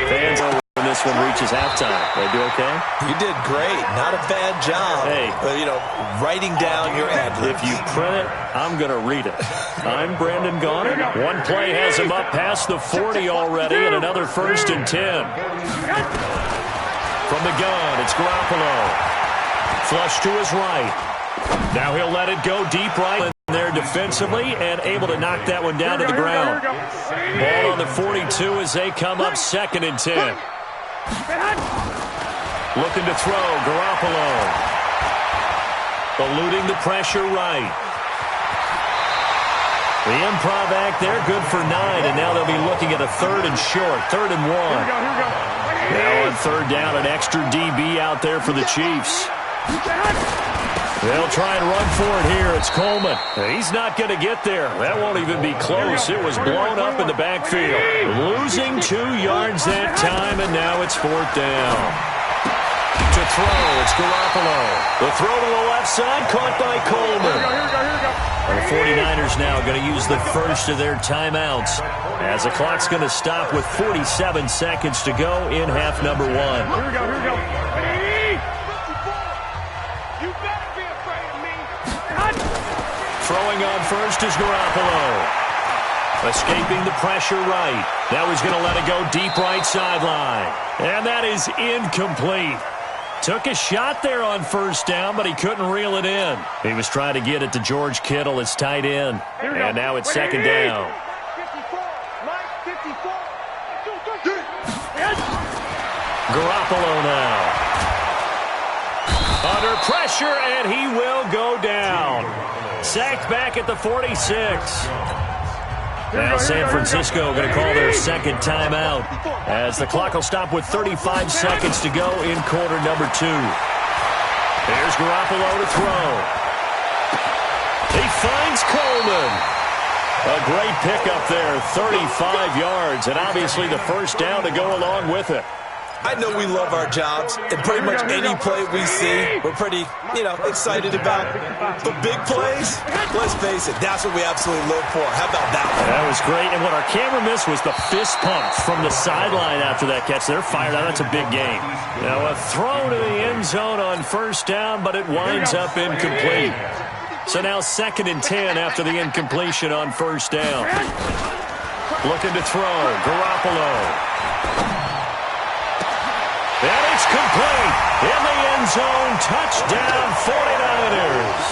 Fans are when this one reaches halftime. They do okay? You did great. Not a bad job. Hey. Writing down your ad-libs. If you print it, I'm going to read it. I'm Brandon Gaughan. One play has him up past the 40 already, and another first and 10. From the gun, it's Garoppolo. Flush to his right. Now he'll let it go deep right there defensively and able to knock that one down to the ground. Ball on the 42 as they come up second and 10. Looking to throw, Garoppolo. eluding the pressure right. The improv act there, good for 9, and now they'll be looking at a 3rd and short, 3rd and 1. Here we go. Now on 3rd down, an extra DB out there for the Chiefs. They'll try and run for it here. It's Coleman. He's not going to get there. That won't even be close. It was blown up in the backfield. Losing 2 yards that time, and now it's 4th down. To throw, it's Garoppolo. The throw to the left side, caught by Coleman. Here we go. The 49ers now going to use the first of their timeouts as the clock's going to stop with 47 seconds to go in half number 1. Here we go. Ready? You better be afraid of me. Throwing on first is Garoppolo. Escaping the pressure right. Now he's going to let it go deep right sideline. And that is incomplete. Took a shot there on 1st down, but he couldn't reel it in. He was trying to get it to George Kittle, his tight end. And now it's 2nd down. 54. Mike, 54. Garoppolo now. Under pressure, and he will go down. Sacked back at the 46. Now San Francisco going to call their 2nd timeout as the clock will stop with 35 seconds to go in quarter number 2. Here's Garoppolo to throw. He finds Coleman. A great pickup there, 35 yards, and obviously the 1st down to go along with it. I know we love our jobs, and pretty much any play we see, we're pretty, excited about. But big plays, let's face it, that's what we absolutely live for. How about that one? That was great, and what our camera missed was the fist pump from the sideline after that catch. They're fired out. That's a big game. Now a throw to the end zone on 1st down, but it winds up incomplete. So now 2nd and 10 after the incompletion on 1st down. Looking to throw, Garoppolo. And it's complete. In the end zone, touchdown 49ers.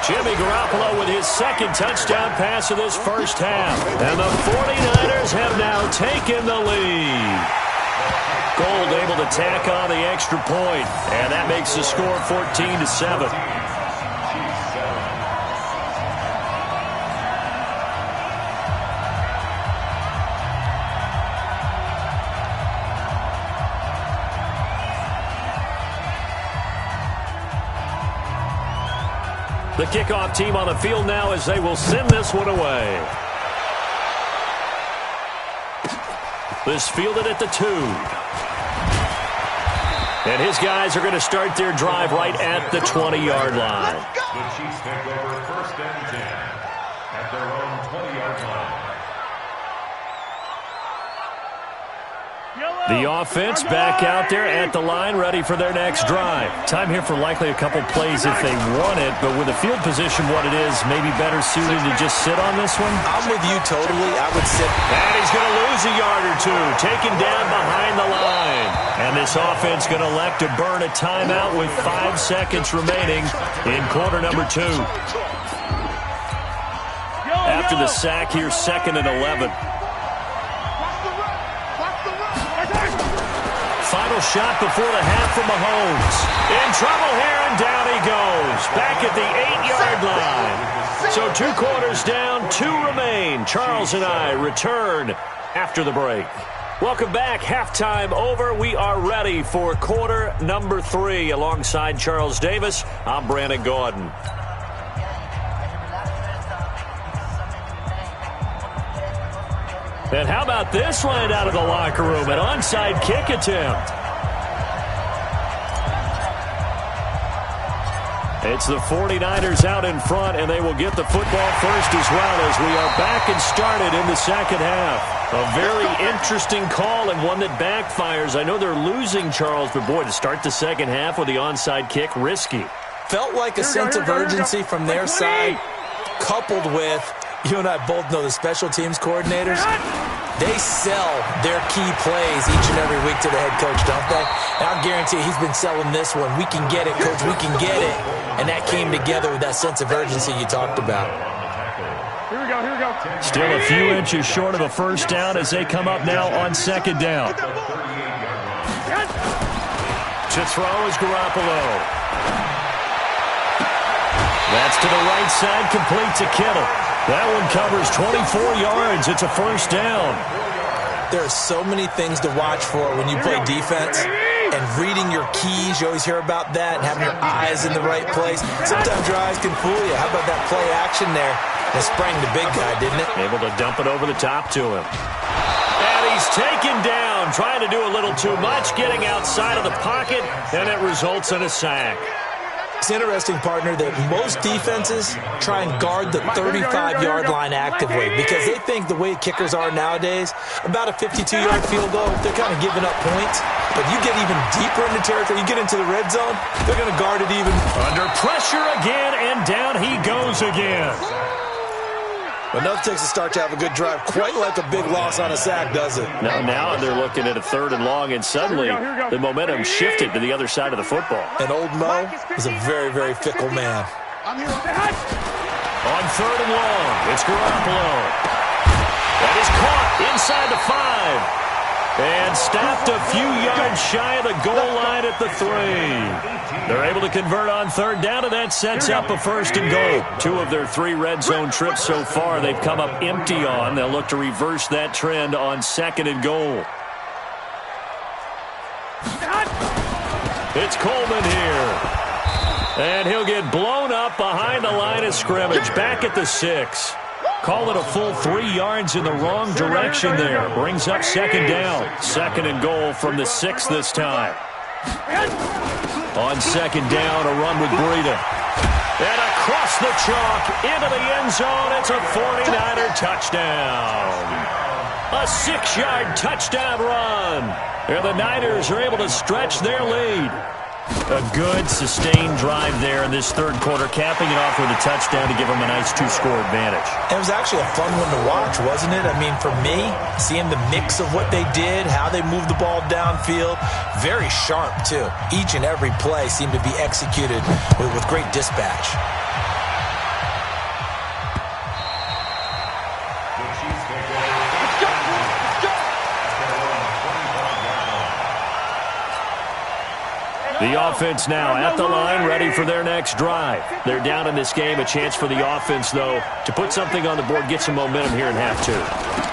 Jimmy Garoppolo with his 2nd touchdown pass of this 1st half. And the 49ers have now taken the lead. Gold able to tack on the extra point, and that makes the score 14-7. The kickoff team on the field now as they will send this one away. This fielded at the 2. And his guys are going to start their drive right at the 20-yard line. The Chiefs take over 1st and 10 at their own 20-yard line. The offense back out there at the line, ready for their next drive. Time here for likely a couple plays if they want it, but with the field position what it is, maybe better suited to just sit on this one? I'm with you totally. I would sit. And he's going to lose a yard or 2, taken down behind the line. And this offense going to elect to burn a timeout with 5 seconds remaining in quarter number 2. After the sack here, 2nd and 11. Final shot before the half from Mahomes. In trouble here, and down he goes. Back at the 8-yard line. So 2 quarters down, 2 remain. Charles and I return after the break. Welcome back. Halftime over. We are ready for quarter number 3. Alongside Charles Davis, I'm Brandon Gordon. And how about this line out of the locker room? An onside kick attempt. It's the 49ers out in front, and they will get the football first as well as we are back and started in the 2nd half. A very interesting call and one that backfires. I know they're losing, Charles, but boy, to start the 2nd half with the onside kick, risky. Felt like a sense of urgency from their side, coupled with, you and I both know the special teams coordinators, they sell their key plays each and every week to the head coach, don't they? And I'll guarantee he's been selling this one. We can get it, coach, we can get it. And that came together with that sense of urgency you talked about. Here we go. Still a few inches short of a 1st down as they come up now on 2nd down. To throw is Garoppolo. That's to the right side, complete to Kittle. That one covers 24 yards. It's a first down. There are so many things to watch for when you play defense. And reading your keys, you always hear about that, and having your eyes in the right place. Sometimes your eyes can fool you. How about that play action there? It sprang the big guy, didn't it? Able to dump it over the top to him. And he's taken down, trying to do a little too much, getting outside of the pocket, and it results in a sack. It's interesting, partner, that most defenses try and guard the 35-yard line actively because they think the way kickers are nowadays, about a 52-yard field goal, they're kind of giving up points. But you get even deeper into territory, you get into the red zone, they're going to guard it even. Under pressure again, and down he goes again. But nothing takes a start to have a good drive, quite like a big loss on a sack, does it? Now they're looking at a 3rd and long, and suddenly the momentum shifted to the other side of the football. And old Mo is a very, very fickle man. On 3rd and long, it's Garoppolo. That is caught inside the 5. And stopped a few yards shy of the goal line at the 3. They're able to convert on 3rd down, and that sets up a 1st and goal. 2 of their 3 red zone trips so far they've come up empty on. They'll look to reverse that trend on 2nd and goal. It's Coleman here. And he'll get blown up behind the line of scrimmage, back at the 6. Call it a full 3 yards in the wrong direction there. Brings up 2nd down. 2nd and goal from the 6 this time. On 2nd down, a run with Breida. And across the chalk, into the end zone. It's a 49er touchdown. A 6-yard touchdown run. And the Niners are able to stretch their lead. A good, sustained drive there in this 3rd quarter, capping it off with a touchdown to give them a nice 2-score advantage. It was actually a fun one to watch, wasn't it? I mean, for me, seeing the mix of what they did, how they moved the ball downfield, very sharp, too. Each and every play seemed to be executed with great dispatch. The offense now at the line, ready for their next drive. They're down in this game. A chance for the offense, though, to put something on the board, get some momentum here in half 2.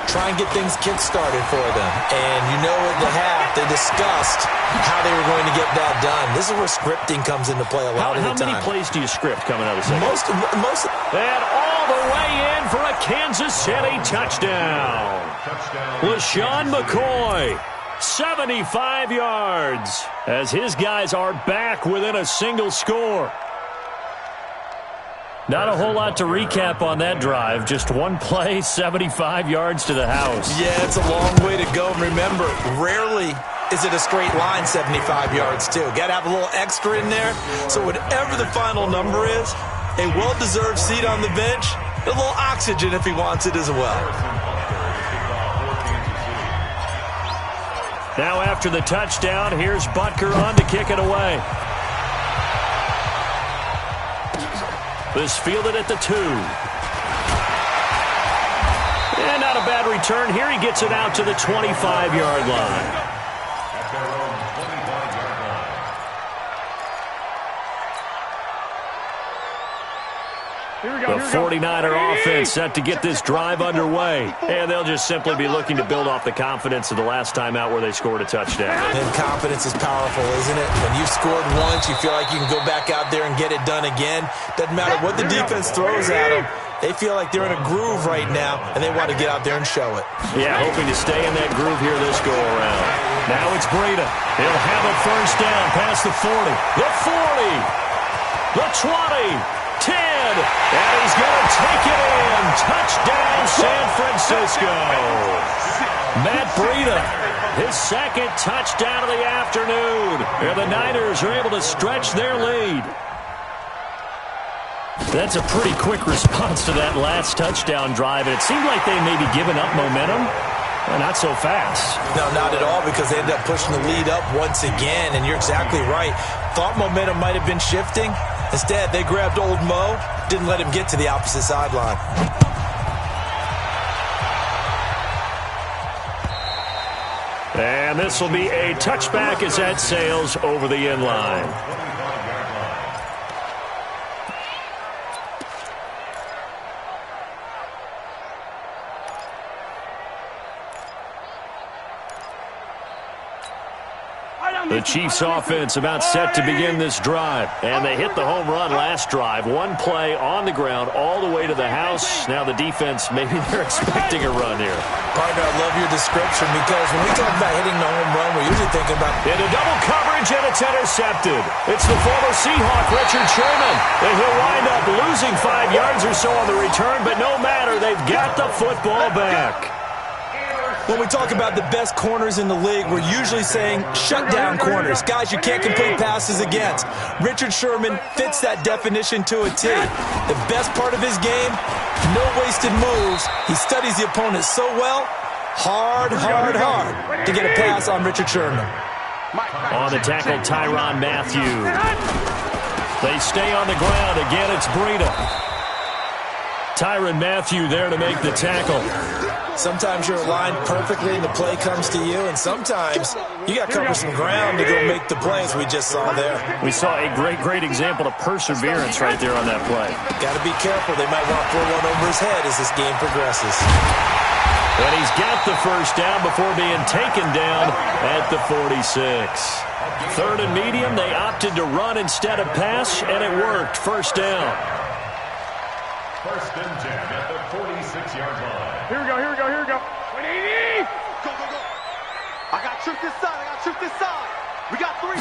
Try and get things kick-started for them. And you know at the half, they discussed how they were going to get that done. This is where scripting comes into play a lot of the time. How many plays do you script coming out of the second? Most. And all the way in for a Kansas City touchdown. LaShawn McCoy. 75 yards as his guys are back within a single score. Not a whole lot to recap on that drive. Just one play, 75 yards to the house. Yeah, it's a long way to go. And remember, rarely is it a straight line 75 yards, too. Got to have a little extra in there. So whatever the final number is, a well-deserved seat on the bench, a little oxygen if he wants it as well. Now after the touchdown, here's Butker on to kick it away. This fielded at the 2. And not a bad return. Here he gets it out to the 25-yard line. The 49er offense set to get this drive underway. And they'll just simply be looking to build off the confidence of the last time out where they scored a touchdown. And confidence is powerful, isn't it? When you've scored once, you feel like you can go back out there and get it done again. Doesn't matter what the defense throws at them. They feel like they're in a groove right now, and they want to get out there and show it. Yeah, hoping to stay in that groove here this go-around. Now it's Breida. He'll have a first down past the 40. The 40. The 20. 10, and he's going to take it in. Touchdown, San Francisco. Matt Breida, his 2nd touchdown of the afternoon. And the Niners are able to stretch their lead. That's a pretty quick response to that last touchdown drive, and it seemed like they may be giving up momentum. Well, not so fast. No, not at all, because they ended up pushing the lead up once again, and you're exactly right. Thought momentum might have been shifting. Instead, they grabbed old Mo, didn't let him get to the opposite sideline. And this will be a touchback as that sails over the end line. The Chiefs offense about set to begin this drive. And they hit the home run last drive. One play on the ground all the way to the house. Now the defense, maybe they're expecting a run here. Partner, I love your description because when we talk about hitting the home run, we're usually thinking about... Into double coverage, and it's intercepted. It's the former Seahawk, Richard Sherman. And he'll wind up losing 5 yards or so on the return, but no matter, they've got the football back. When we talk about the best corners in the league, we're usually saying shutdown corners, guys you can't complete passes against. Richard Sherman fits that definition to a T. The best part of his game, no wasted moves. He studies the opponent so well, hard to get a pass on Richard Sherman. On the tackle, Tyrann Mathieu. They stay on the ground. Again, it's Breida. Tyrann Mathieu there to make the tackle. Sometimes you're aligned perfectly and the play comes to you, and sometimes you got to cover some ground to go make the plays we just saw there. We saw a great example of perseverance right there on that play. Got to be careful. They might want to throw one over his head as this game progresses. And he's got the first down before being taken down at the 46. Third and medium, they opted to run instead of pass, and it worked. First down. First and 10 at the 46-yard line. Here we go. 180. Go. I got tripped this side. We got 3.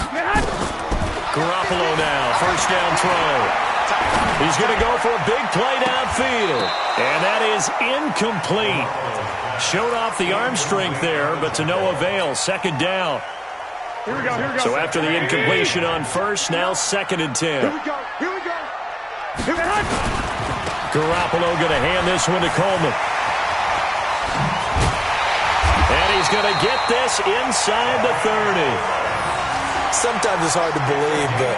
Garoppolo now, first down throw. He's going to go for a big play downfield. And that is incomplete. Showed off the arm strength there, but to no avail. Second down. Here we go. So after the incompletion on first, now second and 10. Here we go. Garoppolo going to hand this one to Coleman. And he's going to get this inside the 30. Sometimes it's hard to believe, but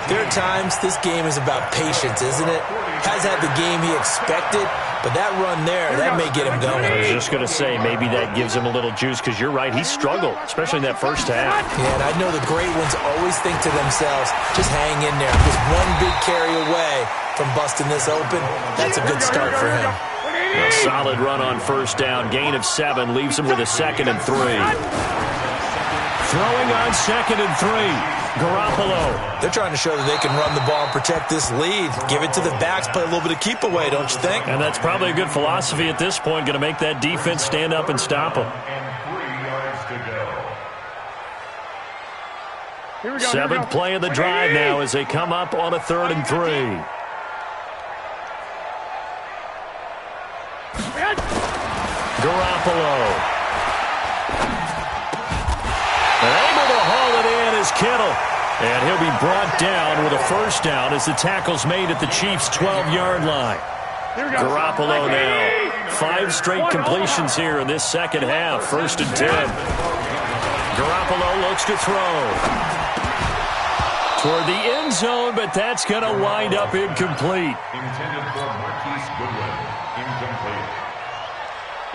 there are times this game is about patience, isn't it? Has had the game he expected, but that run there, that may get him going. I was just going to say, maybe that gives him a little juice, because you're right, he struggled, especially in that first half. Yeah, and I know the great ones always think to themselves, just hang in there. Just one big carry away from busting this open. That's a good start for him. A solid run on first down. Gain of 7 leaves him with a 2nd and 3. Throwing on 2nd and 3. Garoppolo. They're trying to show that they can run the ball and protect this lead. Give it to the backs, play a little bit of keep away, don't you think? And that's probably a good philosophy at this point. Going to make that defense stand up and stop them. Here we go. 7th play of the drive now as they come up on a 3rd and 3. Garoppolo. And able to haul it in is Kittle. And he'll be brought down with a first down as the tackle's made at the Chiefs' 12-yard line. Garoppolo now. 5 straight completions here in this second half. 1st and 10. Garoppolo looks to throw. Toward the end zone, but that's going to wind up incomplete. Intended for Marquise Goodwin. Incomplete.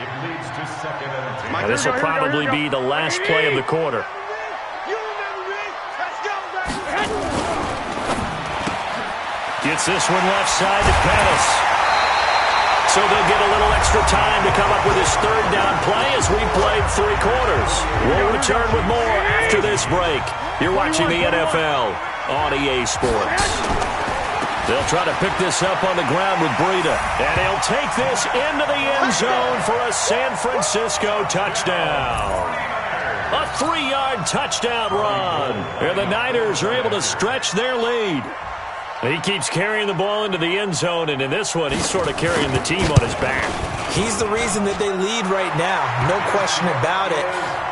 It leads to 2nd and 10. Now, this will probably be the last play of the quarter. Gets this one left side to Pettis. So they'll get a little extra time to come up with his 3rd down play as we played 3 quarters. We'll return with more after this break. You're watching the NFL on EA Sports. They'll try to pick this up on the ground with Breida. And he'll take this into the end zone for a San Francisco touchdown. A 3-yard touchdown run. And the Niners are able to stretch their lead. He keeps carrying the ball into the end zone, and in this one, he's sort of carrying the team on his back. He's the reason that they lead right now. No question about it.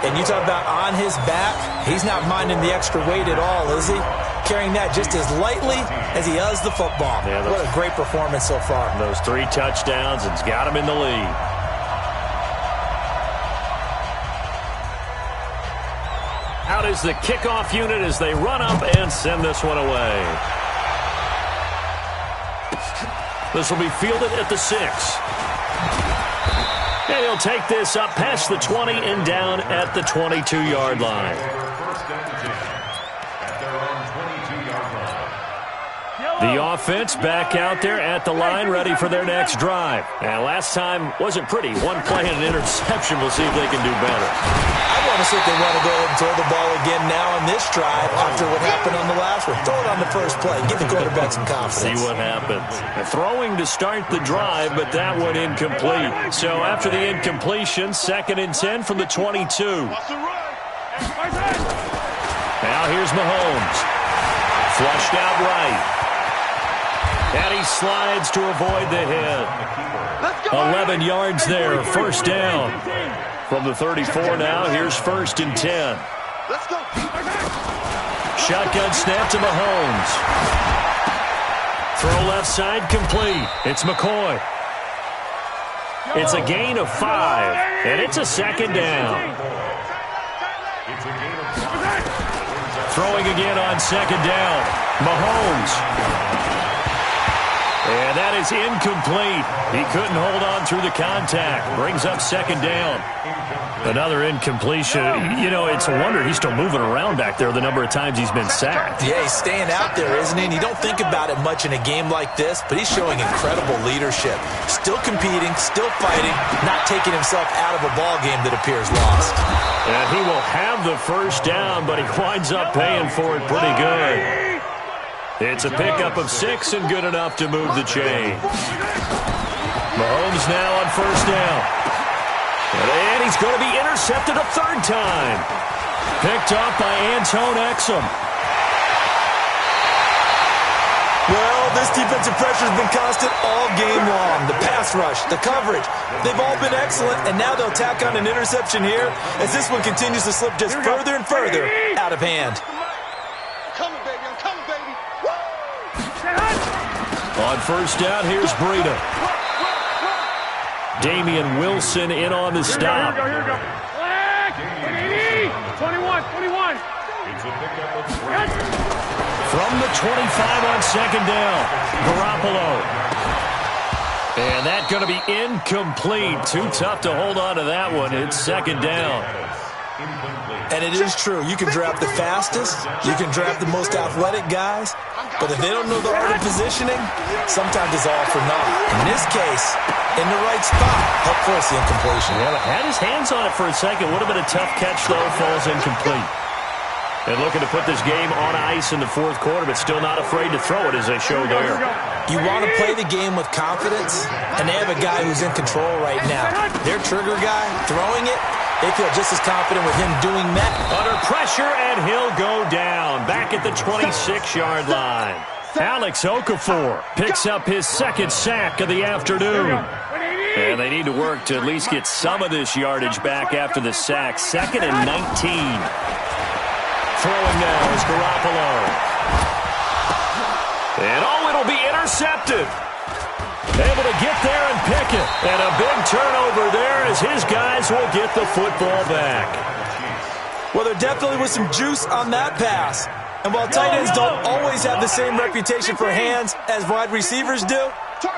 And you talk about on his back, he's not minding the extra weight at all, is he? Carrying that just as lightly as he does the football. Yeah, what a great performance so far. Those 3 touchdowns, it's got him in the lead. Out is the kickoff unit as they run up and send this one away. This will be fielded at the 6. And he'll take this up past the 20 and down at the 22-yard line. First and 10 at their own 22-yard line. The offense back out there at the line, ready for their next drive. And last time wasn't pretty. One play and an interception. We'll see if they can do better. I want to see if they want to go ahead and throw the ball again now on this drive after what happened on the last one. Throw it on the first play. Give the quarterback some confidence. See what happens. Throwing to start the drive, but that one incomplete. So after the incompletion, 2nd and 10 from the 22. Now here's Mahomes. Flushed out right. And he slides to avoid the hit. 11 yards there, first down. From the 34 now, here's 1st and 10. Let's go. Shotgun snap to Mahomes. Throw left side complete. It's McCoy. It's a gain of 5, and it's a 2nd down. Throwing again on 2nd down. Mahomes. And that is incomplete. He couldn't hold on through the contact. Brings up 2nd down. Another incompletion. You know, it's a wonder he's still moving around back there the number of times he's been sacked. Yeah, he's staying out there, isn't he? And you don't think about it much in a game like this, but he's showing incredible leadership. Still competing, still fighting, not taking himself out of a ball game that appears lost. And he will have the first down, but he winds up paying for it pretty good. It's a pickup of 6 and good enough to move the chain. Mahomes now on 1st down. And he's going to be intercepted a 3rd time. Picked off by Antone Exum. Well, this defensive pressure has been constant all game long. The pass rush, the coverage, they've all been excellent, and now they'll tack on an interception here as this one continues to slip just further and further out of hand. On 1st down, here's Breida. Damian Wilson in on the stop. Here we go. 21. From the 25 on 2nd down, Garoppolo. And that's going to be incomplete. Too tough to hold on to that one. It's 2nd down. And it is true. You can draft the fastest. You can draft the most athletic guys. But if they don't know the art of positioning, sometimes it's all for naught. In this case, in the right spot, help force the incompletion. Yeah, had his hands on it for a second. Would have been a tough catch, though. Falls incomplete. And looking to put this game on ice in the 4th quarter, but still not afraid to throw it as they show there. You want to play the game with confidence, and they have a guy who's in control right now. Their trigger guy, throwing it, they feel just as confident with him doing that. Under pressure, and he'll go down. Back at the 26-yard line. Alex Okafor picks up his 2nd sack of the afternoon. And they need to work to at least get some of this yardage back after the sack. 2nd and 19. Throwing now is Garoppolo. And it'll be intercepted. Able to get there and pick it. And a big turnover there as his guys will get the football back. Well, there definitely was some juice on that pass. And while tight ends don't always have the same reputation for hands as wide receivers do,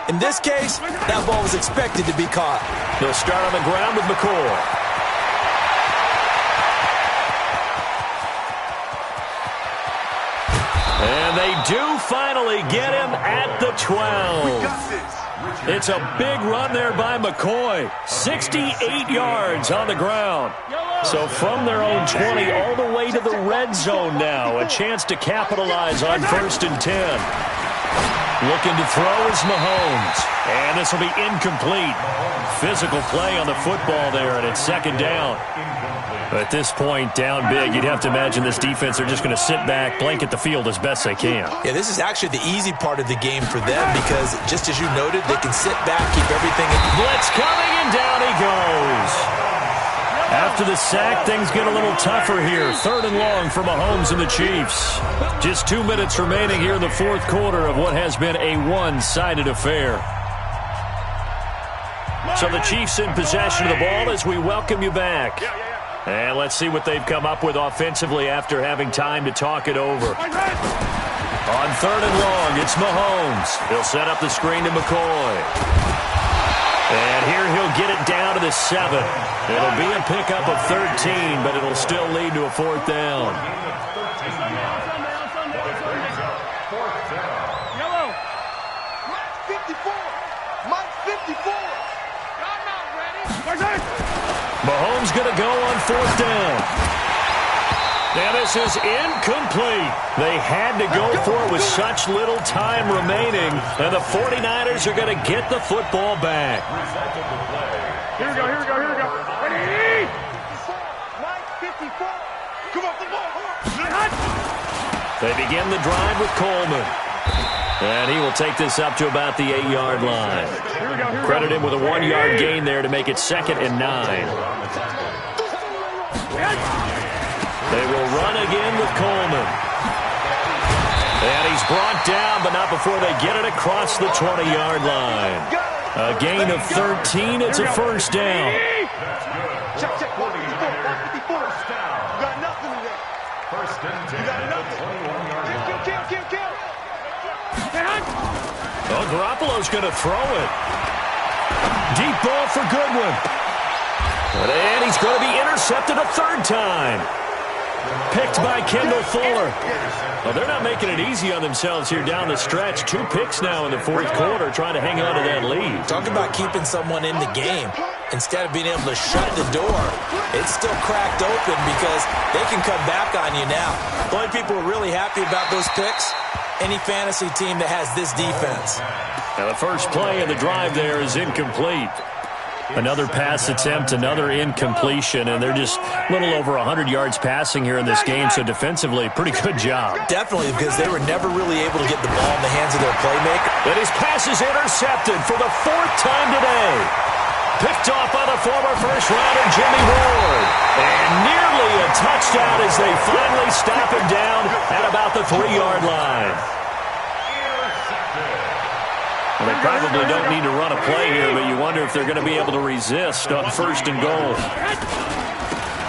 in this case, that ball was expected to be caught. They'll start on the ground with McCoy. And they do finally get him at the 12. It's a big run there by McCoy. 68 yards on the ground. So from their own 20 all the way to the red zone now. A chance to capitalize on 1st and 10. Looking to throw is Mahomes. And this will be incomplete. Physical play on the football there, and it's 2nd down. At this point, down big, you'd have to imagine this defense are just going to sit back, blanket the field as best they can. Yeah, this is actually the easy part of the game for them because, just as you noted, they can sit back, keep everything in. Blitz coming, and down he goes. After the sack, things get a little tougher here. 3rd and long for Mahomes and the Chiefs. Just 2 minutes remaining here in the 4th quarter of what has been a one-sided affair. So the Chiefs in possession of the ball as we welcome you back. And let's see what they've come up with offensively after having time to talk it over. On 3rd and long, it's Mahomes. He'll set up the screen to McCoy. And here he'll get it down to the 7. It'll be a pickup of 13, but it'll still lead to a 4th down. Mahomes going to go on 4th down. Now this is incomplete. They had to go for it with such little time remaining, and the 49ers are going to get the football back. Here we go, here we go, here we go. Ready? Mike, 54. Come on, the ball. They begin the drive with Coleman. And he will take this up to about the 8-yard line. Here we go, here we Credit go. him with a 1-yard gain there to make it 2nd and 9. They will run again with Coleman. And he's brought down, but not before they get it across the 20-yard line. A gain of 13. It's a 1st down. Check, check. 54. You got nothing today. First and 10. You got nothing. 21-yard line. Kill. Oh, Garoppolo's going to throw it. Deep ball for Goodwin. And he's going to be intercepted a 3rd time. Picked by Kendall Fuller. Well, they're not making it easy on themselves here down the stretch. 2 picks now in the 4th quarter trying to hang on to that lead. Talk about keeping someone in the game. Instead of being able to shut the door, it's still cracked open because they can come back on you now. The only people who are really happy about those picks, any fantasy team that has this defense. Now the first play of the drive there is incomplete. Another pass attempt, another incompletion, and they're just a little over 100 yards passing here in this game, so defensively, pretty good job. Definitely, because they were never really able to get the ball in the hands of their playmaker. And his pass is intercepted for the 4th time today. Picked off by the former first-rounder Jimmy Ward. And nearly a touchdown as they finally stop him down at about the 3-yard line. Well, they probably don't need to run a play here, but you wonder if they're going to be able to resist on 1st and goal.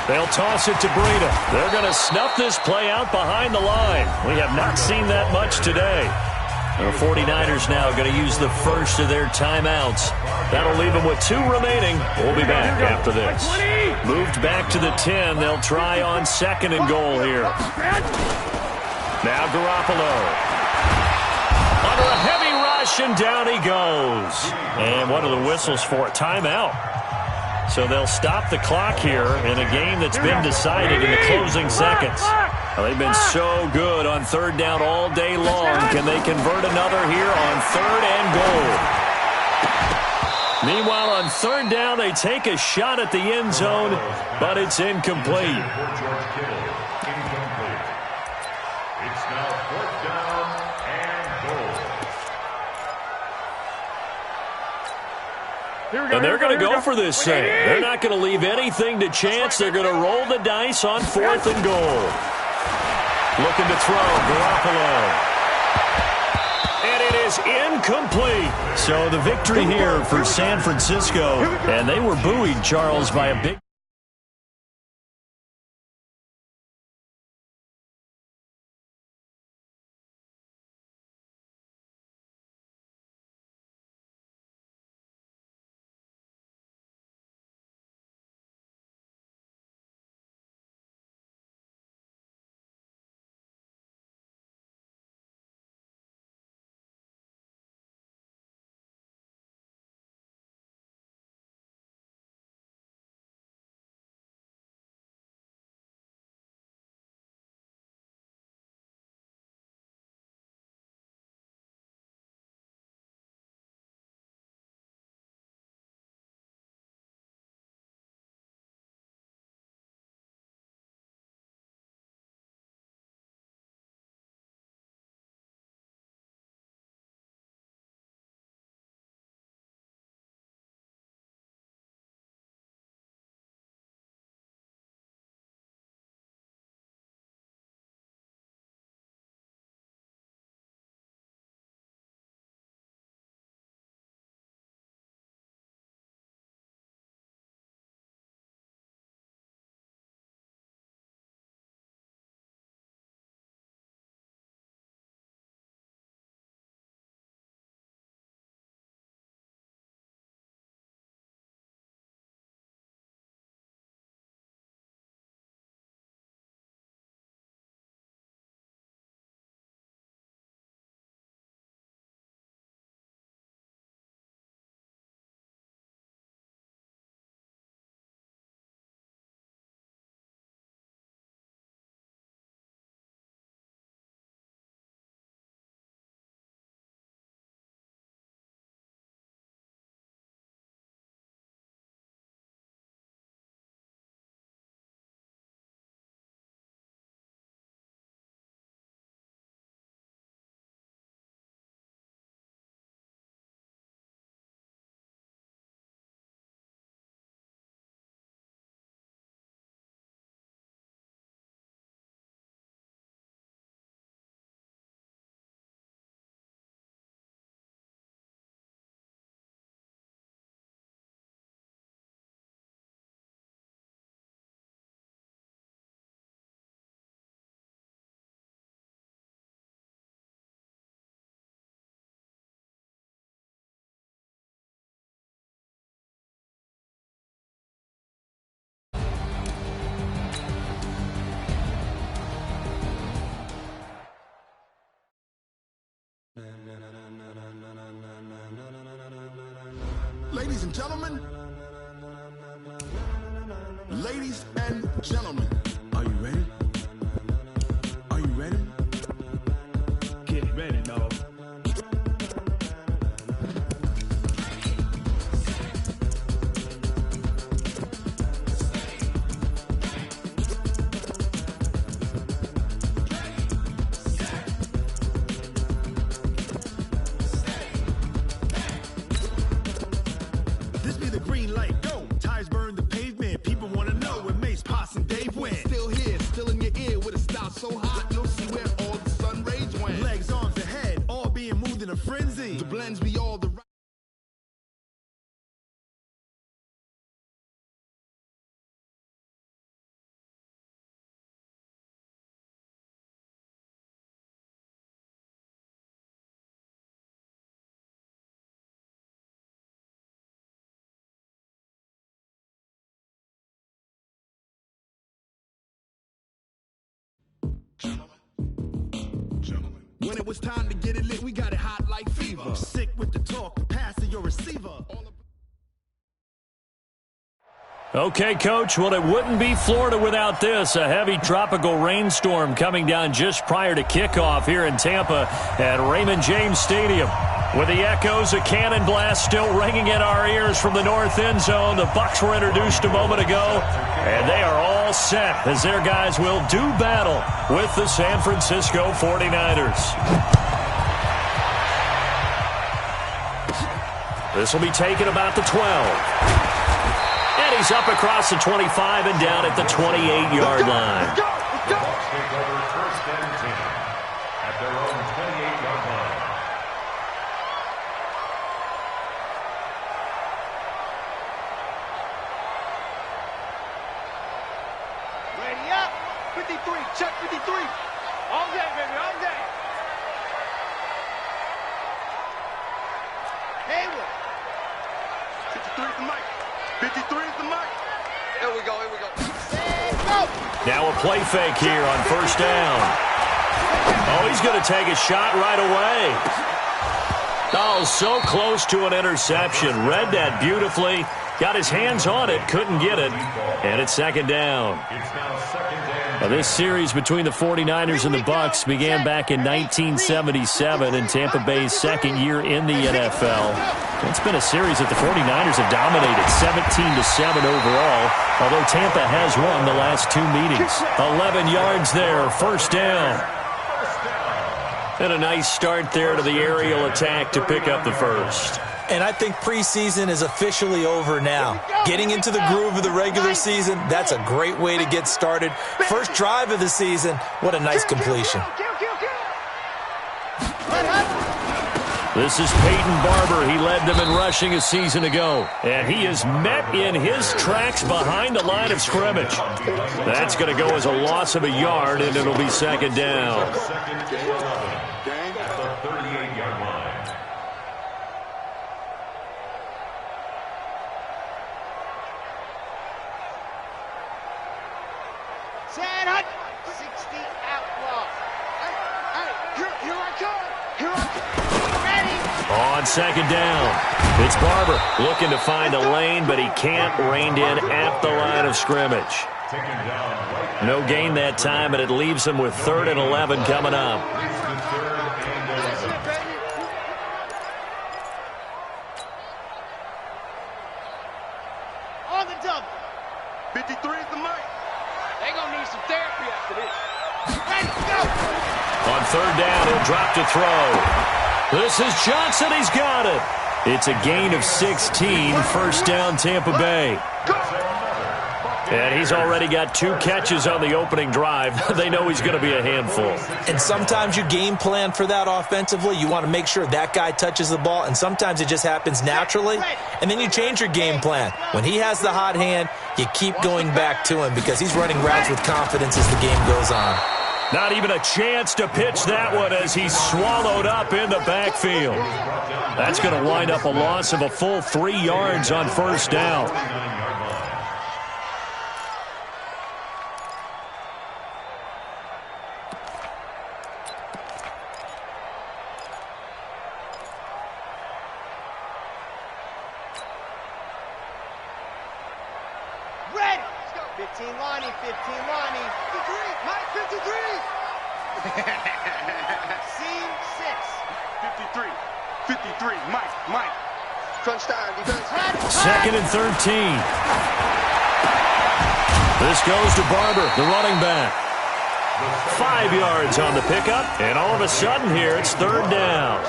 They'll toss it to Breida. They're going to snuff this play out behind the line. We have not seen that much today. The 49ers now going to use the first of their timeouts. That'll leave them with 2 remaining. We'll be back after this. Moved back to the 10. They'll try on 2nd and goal here. Now Garoppolo. Under a heavy rush, and down he goes. And what are the whistles for? Timeout. So they'll stop the clock here in a game that's been decided in the closing seconds. Well, they've been so good on 3rd down all day long. Can they convert another here on 3rd and goal? Meanwhile, on 3rd down, they take a shot at the end zone, but it's incomplete. It's now 4th down and goal. And they're going to go for this thing. They're not going to leave anything to chance. They're going to roll the dice on 4th and goal. Looking to throw, Garoppolo. And it is incomplete. So the victory here for San Francisco. And they were buoyed, Charles, by a big... Ladies and gentlemen. Ladies and gentlemen. Are you ready? Are you ready? Get ready, dog. This be the green light, go. Tires burn the pavement. People want to know where Mace, Poss, and Dave went. Still here, still in your ear with a style so hot, you'll see where all the sun rays went. Legs, arms, and head, all being moved in a frenzy. The blends be all the When it was time to get it lit, we got it hot like fever. Sick with the talk, passing your receiver. Okay, Coach, well, it wouldn't be Florida without this. A heavy tropical rainstorm coming down just prior to kickoff here in Tampa at Raymond James Stadium. With the echoes of cannon blast still ringing in our ears from the north end zone, the Bucs were introduced a moment ago, and they are all set as their guys will do battle with the San Francisco 49ers. This will be taken about the 12. And he's up across the 25 and down at the 28-yard line. Take over first and 10 at their own 28-yard line. Ready up. 53. Check 53. All day, baby. All day. Hayward. 53 is the mic. 53 is the mic. Here we go. Here we go. And go. Now a play fake here on first down. Oh, he's going to take a shot right away. Oh, so close to an interception. Read that beautifully. Got his hands on it, couldn't get it. And it's second down. It's now second down. Now, this series between the 49ers and the Bucs began back in 1977 in Tampa Bay's second year in the NFL. It's been a series that the 49ers have dominated, 17-7 overall, although Tampa has won the last two meetings. 11 yards there, first down. And a nice start there to the aerial attack to pick up the first. And I think preseason is officially over now. Getting into the groove of the regular season, that's a great way to get started. First drive of the season, what a nice completion. This is Peyton Barber. He led them in rushing a season ago. And he is met in his tracks behind the line of scrimmage. That's going to go as a loss of a yard, and it'll be second down. Second and 11 at the 38-yard line. San Hunt, 60 outlaws. Here I come. Here I come. Ready. On second down, it's Barber looking to find a lane, but he can't. Reined in at the line of scrimmage. Taken down right. No gain that time, and it leaves him with 3rd and 11 coming up. It's the 3rd and 11. On the double. 53 is the mic. They gonna need some therapy after this. Ready, go. On 3rd down, he'll drop to throw. This is Johnson. He's got it. It's a gain of 16, first down Tampa Bay. And he's already got 2 catches on the opening drive. They know he's going to be a handful. And sometimes you game plan for that offensively. You want to make sure that guy touches the ball, and sometimes it just happens naturally. And then you change your game plan. When he has the hot hand, you keep going back to him because he's running routes with confidence as the game goes on. Not even a chance to pitch that one as he's swallowed up in the backfield. That's going to wind up a loss of a full 3 yards on first down. 15 Lonnie, 15 Lonnie. 53, Mike, 53. Scene 6. 53, Mike. Crunch time, defense. Second and 13. This goes to Barber, the running back. 5 yards on the pickup, and all of a sudden here, it's third down.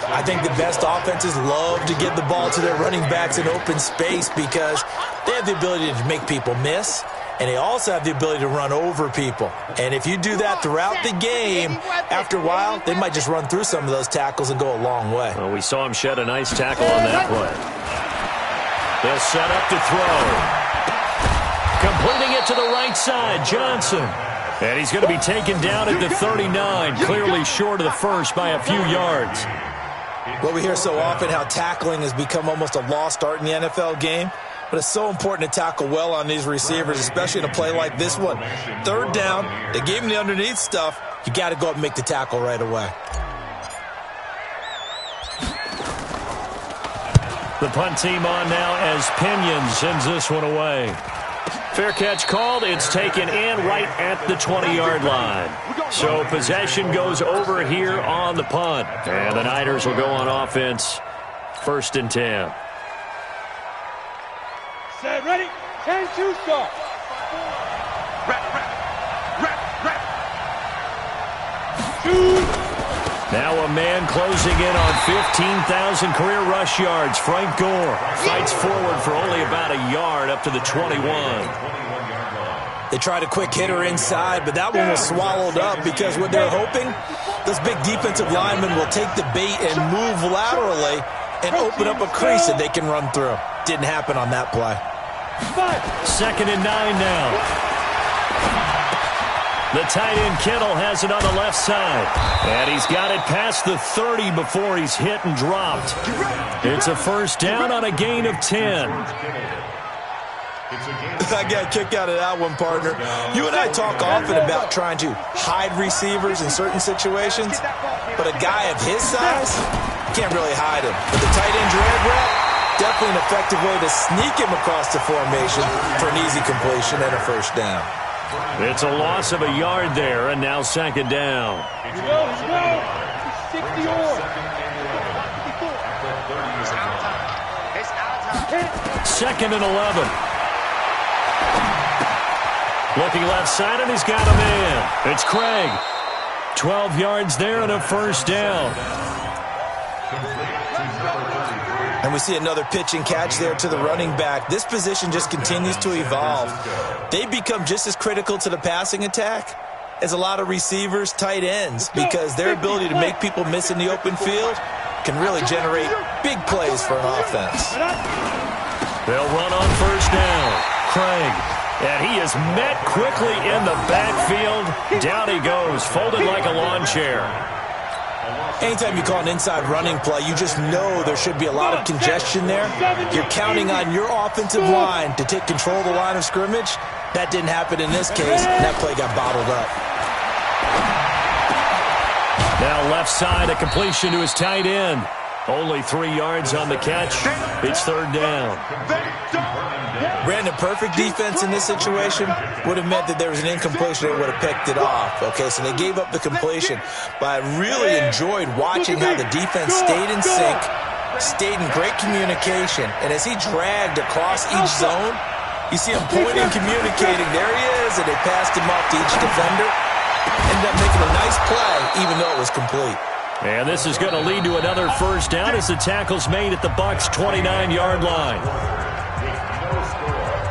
I think the best offenses love to get the ball to their running backs in open space because they have the ability to make people miss, and they also have the ability to run over people. And if you do that throughout the game, after a while, they might just run through some of those tackles and go a long way. Well, we saw him shed a nice tackle on that play. They'll set up to throw. Completing it to the right side, Johnson. And he's going to be taken down at the 39, clearly short of the first by a few yards. Well, we hear so often how tackling has become almost a lost art in the NFL game, but it's so important to tackle well on these receivers, especially in a play like this one. Third down, they gave him the underneath stuff. You got to go up and make the tackle right away. The punt team on now as Pinion sends this one away. Fair catch called. It's taken in right at the 20-yard line. So possession goes over here on the punt. And the Niners will go on offense. First and 10. Set, ready, 10-2 start. Now a man closing in on 15,000 career rush yards. Frank Gore fights forward for only about a yard up to the 21. They tried a quick hitter inside, but that one was swallowed up because what they're hoping, those big defensive linemen will take the bait and move laterally and open up a crease that they can run through. Didn't happen on that play. Second and 9 now. The tight end Kittle has it on the left side. And he's got it past the 30 before he's hit and dropped. It's a first down on a gain of 10. I got a kick out of that one, partner. You and I talk often about trying to hide receivers in certain situations, but a guy of his size, can't really hide him. But the tight end drag route, definitely an effective way to sneak him across the formation for an easy completion and a first down. It's a loss of a yard there, and now second down. Let's go. 60 or. Second and 11. Looking left side, and he's got a man. It's Craig. 12 yards there and a first down. And we see another pitch and catch there to the running back. This position just continues to evolve. They become just as critical to the passing attack as a lot of receivers, tight ends, because their ability to make people miss in the open field can really generate big plays for an offense. They'll run on first down. Craig. And he is met quickly in the backfield. Down he goes, folded like a lawn chair. Anytime you call an inside running play, you just know there should be a lot of congestion there. You're counting on your offensive line to take control of the line of scrimmage. That didn't happen in this case, and that play got bottled up. Now left side, a completion to his tight end. Only 3 yards on the catch. It's third down. Brandon, perfect defense in this situation would have meant that there was an incompletion. They would have picked it off. Okay, so they gave up the completion. But I really enjoyed watching how the defense stayed in sync, stayed in great communication. And as he dragged across each zone, you see him pointing, communicating. There he is, and they passed him off to each defender. Ended up making a nice play, even though it was complete. And this is going to lead to another first down as the tackle's made at the Bucs' 29-yard line.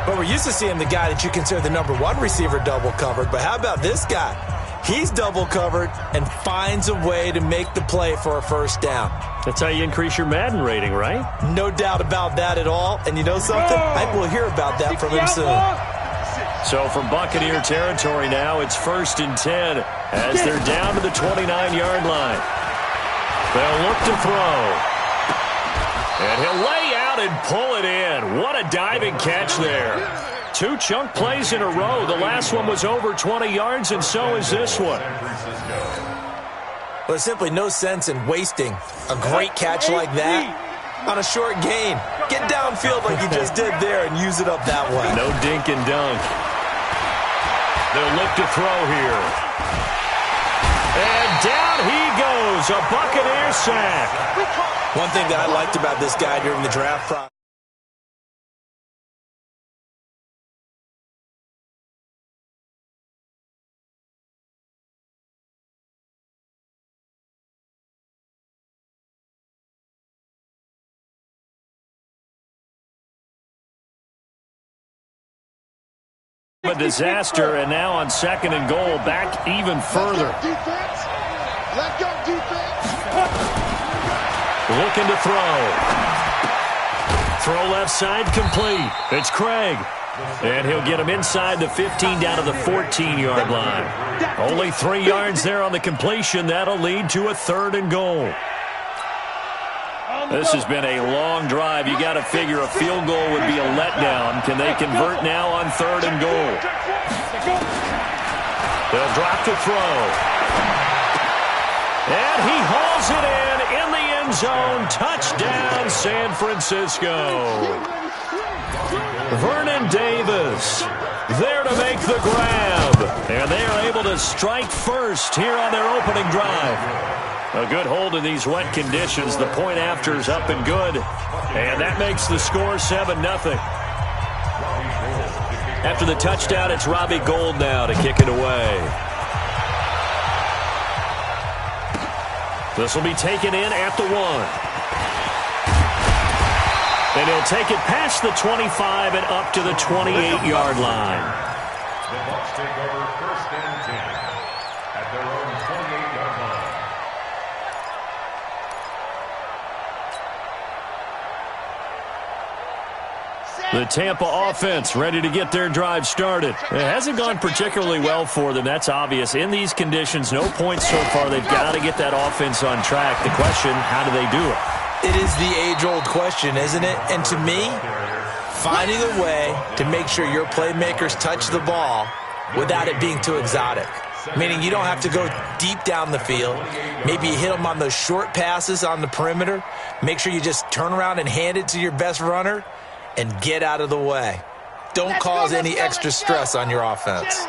But we're used to seeing the guy that you consider the number one receiver double covered. But how about this guy? He's double covered and finds a way to make the play for a first down. That's how you increase your Madden rating, right? No doubt about that at all. And you know something? I will hear about that from him soon. So from Buccaneer territory now, it's first and 10 as they're down to the 29-yard line. They'll look to throw. And he'll lay out and pull it in. What a diving catch there. 2 chunk plays in a row. The last one was over 20 yards, and so is this one. Well, there's simply no sense in wasting a great catch like that on a short gain. Get downfield like you just did there and use it up that way. No dink and dunk. They'll look to throw here. And down he goes, a Buccaneer sack. One thing that I liked about this guy during the draft process, a disaster, and now on 2nd and goal, back even further. Let go, defense. Looking to throw. Throw left side complete. It's Craig. And he'll get him inside the 15 down to the 14-yard line. Only 3 yards there on the completion. That'll lead to a 3rd and goal. This has been a long drive. You got to figure a field goal would be a letdown. Can they convert now on 3rd and goal? They'll drop to throw. And he hauls it in the end zone. Touchdown, San Francisco. Vernon Davis there to make the grab. And they are able to strike first here on their opening drive. A good hold in these wet conditions. The point after is up and good. And that makes the score 7-0. After the touchdown, it's Robbie Gould now to kick it away. This will be taken in at the 1. And he'll take it past the 25 and up to the 28-yard line. The Bucs take over 1st and 10 at their own 28-yard line. The Tampa offense ready to get their drive started. It hasn't gone particularly well for them. That's obvious. In these conditions, no points so far. They've got to get that offense on track. The question, how do they do it? it is the age-old question, isn't it? And to me, finding a way to make sure your playmakers touch the ball without it being too exotic. Meaning you don't have to go deep down the field. Maybe you hit them on those short passes on the perimeter. Make sure you just turn around and hand it to your best runner and get out of the way. Don't cause any extra stress on your offense.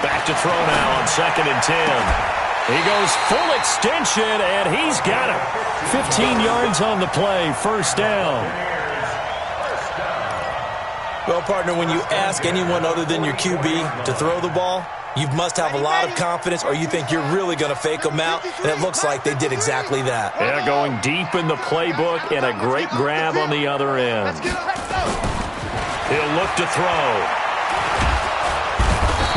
Back to throw now on 2nd and 10. He goes full extension, and he's got it. 15 yards on the play, first down. Well, partner, when you ask anyone other than your QB to throw the ball, you must have a lot of confidence, or you think you're really going to fake them out, and it looks like they did exactly that. Yeah, going deep in the playbook and a great grab on the other end. He'll look to throw.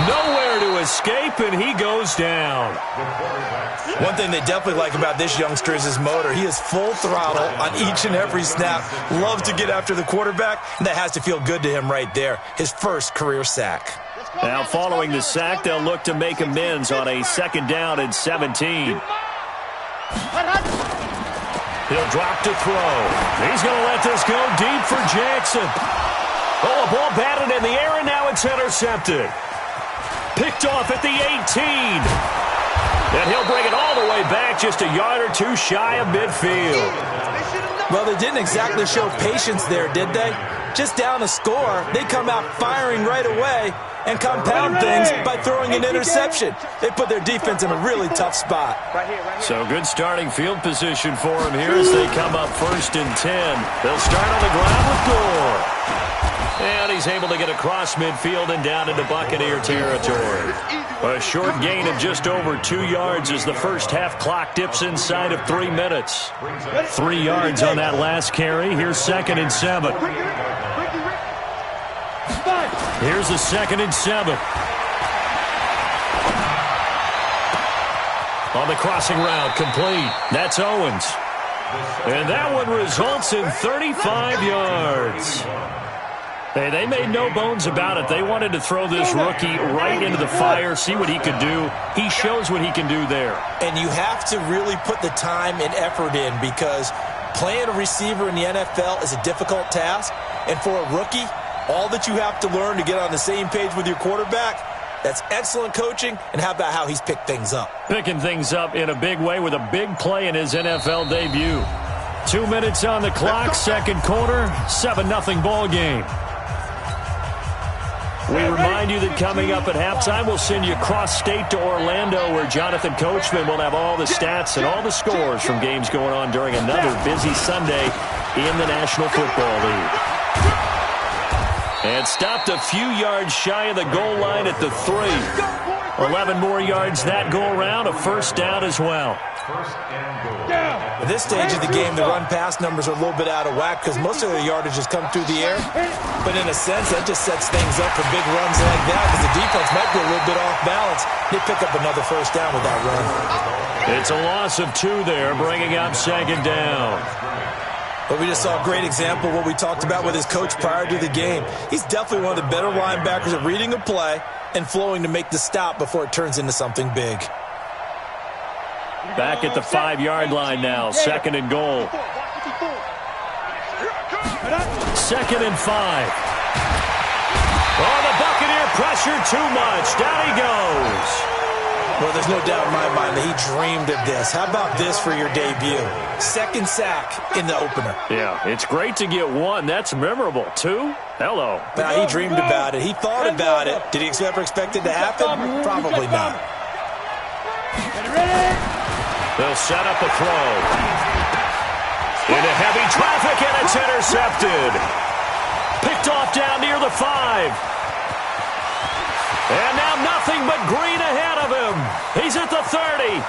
Nowhere to escape, and he goes down. One thing they definitely like about this youngster is his motor. He is full throttle on each and every snap. Loves to get after the quarterback, and that has to feel good to him right there. His first career sack. Now, following the sack, they'll look to make amends on a 2nd down and 17. He'll drop to throw. He's going to let this go deep for Jackson. Oh, a ball batted in the air, and now it's intercepted. Picked off at the 18. And he'll bring it all the way back, just a yard or two shy of midfield. Well, they didn't exactly show patience there, did they? Just down a score, they come out firing right away and compound things by throwing an interception. They put their defense in a really tough spot. So good starting field position for him here as they come up 1st and 10. They'll start on the ground with Gore. And he's able to get across midfield and down into Buccaneer territory. A short gain of just over 2 yards as the first half clock dips inside of 3 minutes. 3 yards on that last carry. Here's 2nd and 7. Here's the 2nd and 7. On the crossing route, complete. That's Owens. And that one results in 35 yards. Hey, they made no bones about it. They wanted to throw this rookie right into the fire, see what he could do. He shows what he can do there. And you have to really put the time and effort in, because playing a receiver in the NFL is a difficult task. And for a rookie, all that you have to learn to get on the same page with your quarterback That's excellent coaching, and how about how he's picked things up? Picking things up in a big way with a big play in his NFL debut. 2 minutes on the clock, second quarter, 7-0 ball game. We remind you that coming up at halftime, we'll send you cross-state to Orlando, where Jonathan Coachman will have all the stats and all the scores from games going on during another busy Sunday in the National Football League. And stopped a few yards shy of the goal line at the 3. 11 more yards that go around, a first down as well. At this stage of the game, the run-pass numbers are a little bit out of whack because most of the yardage has come through the air. But in a sense, that just sets things up for big runs like that because the defense might be a little bit off balance. They pick up another first down with that run. It's a loss of 2 there, bringing up second down. But we just saw a great example of what we talked about with his coach prior to the game. He's definitely one of the better linebackers at reading a play and flowing to make the stop before it turns into something big. Back at the 5-yard line now, second and goal. Second and 5. Oh, the Buccaneer pressure too much. Down he goes. Well, there's no doubt in my mind that he dreamed of this. How about this for your debut? Second sack in the opener. Yeah, it's great to get 1. That's memorable. 2? Hello. Now, he dreamed about it. He thought about it. Did he ever expect it to happen? Probably not. They'll set up a throw. Into heavy traffic, and it's intercepted. Picked off down near the 5. And now nothing but green ahead of him. He's at the 30.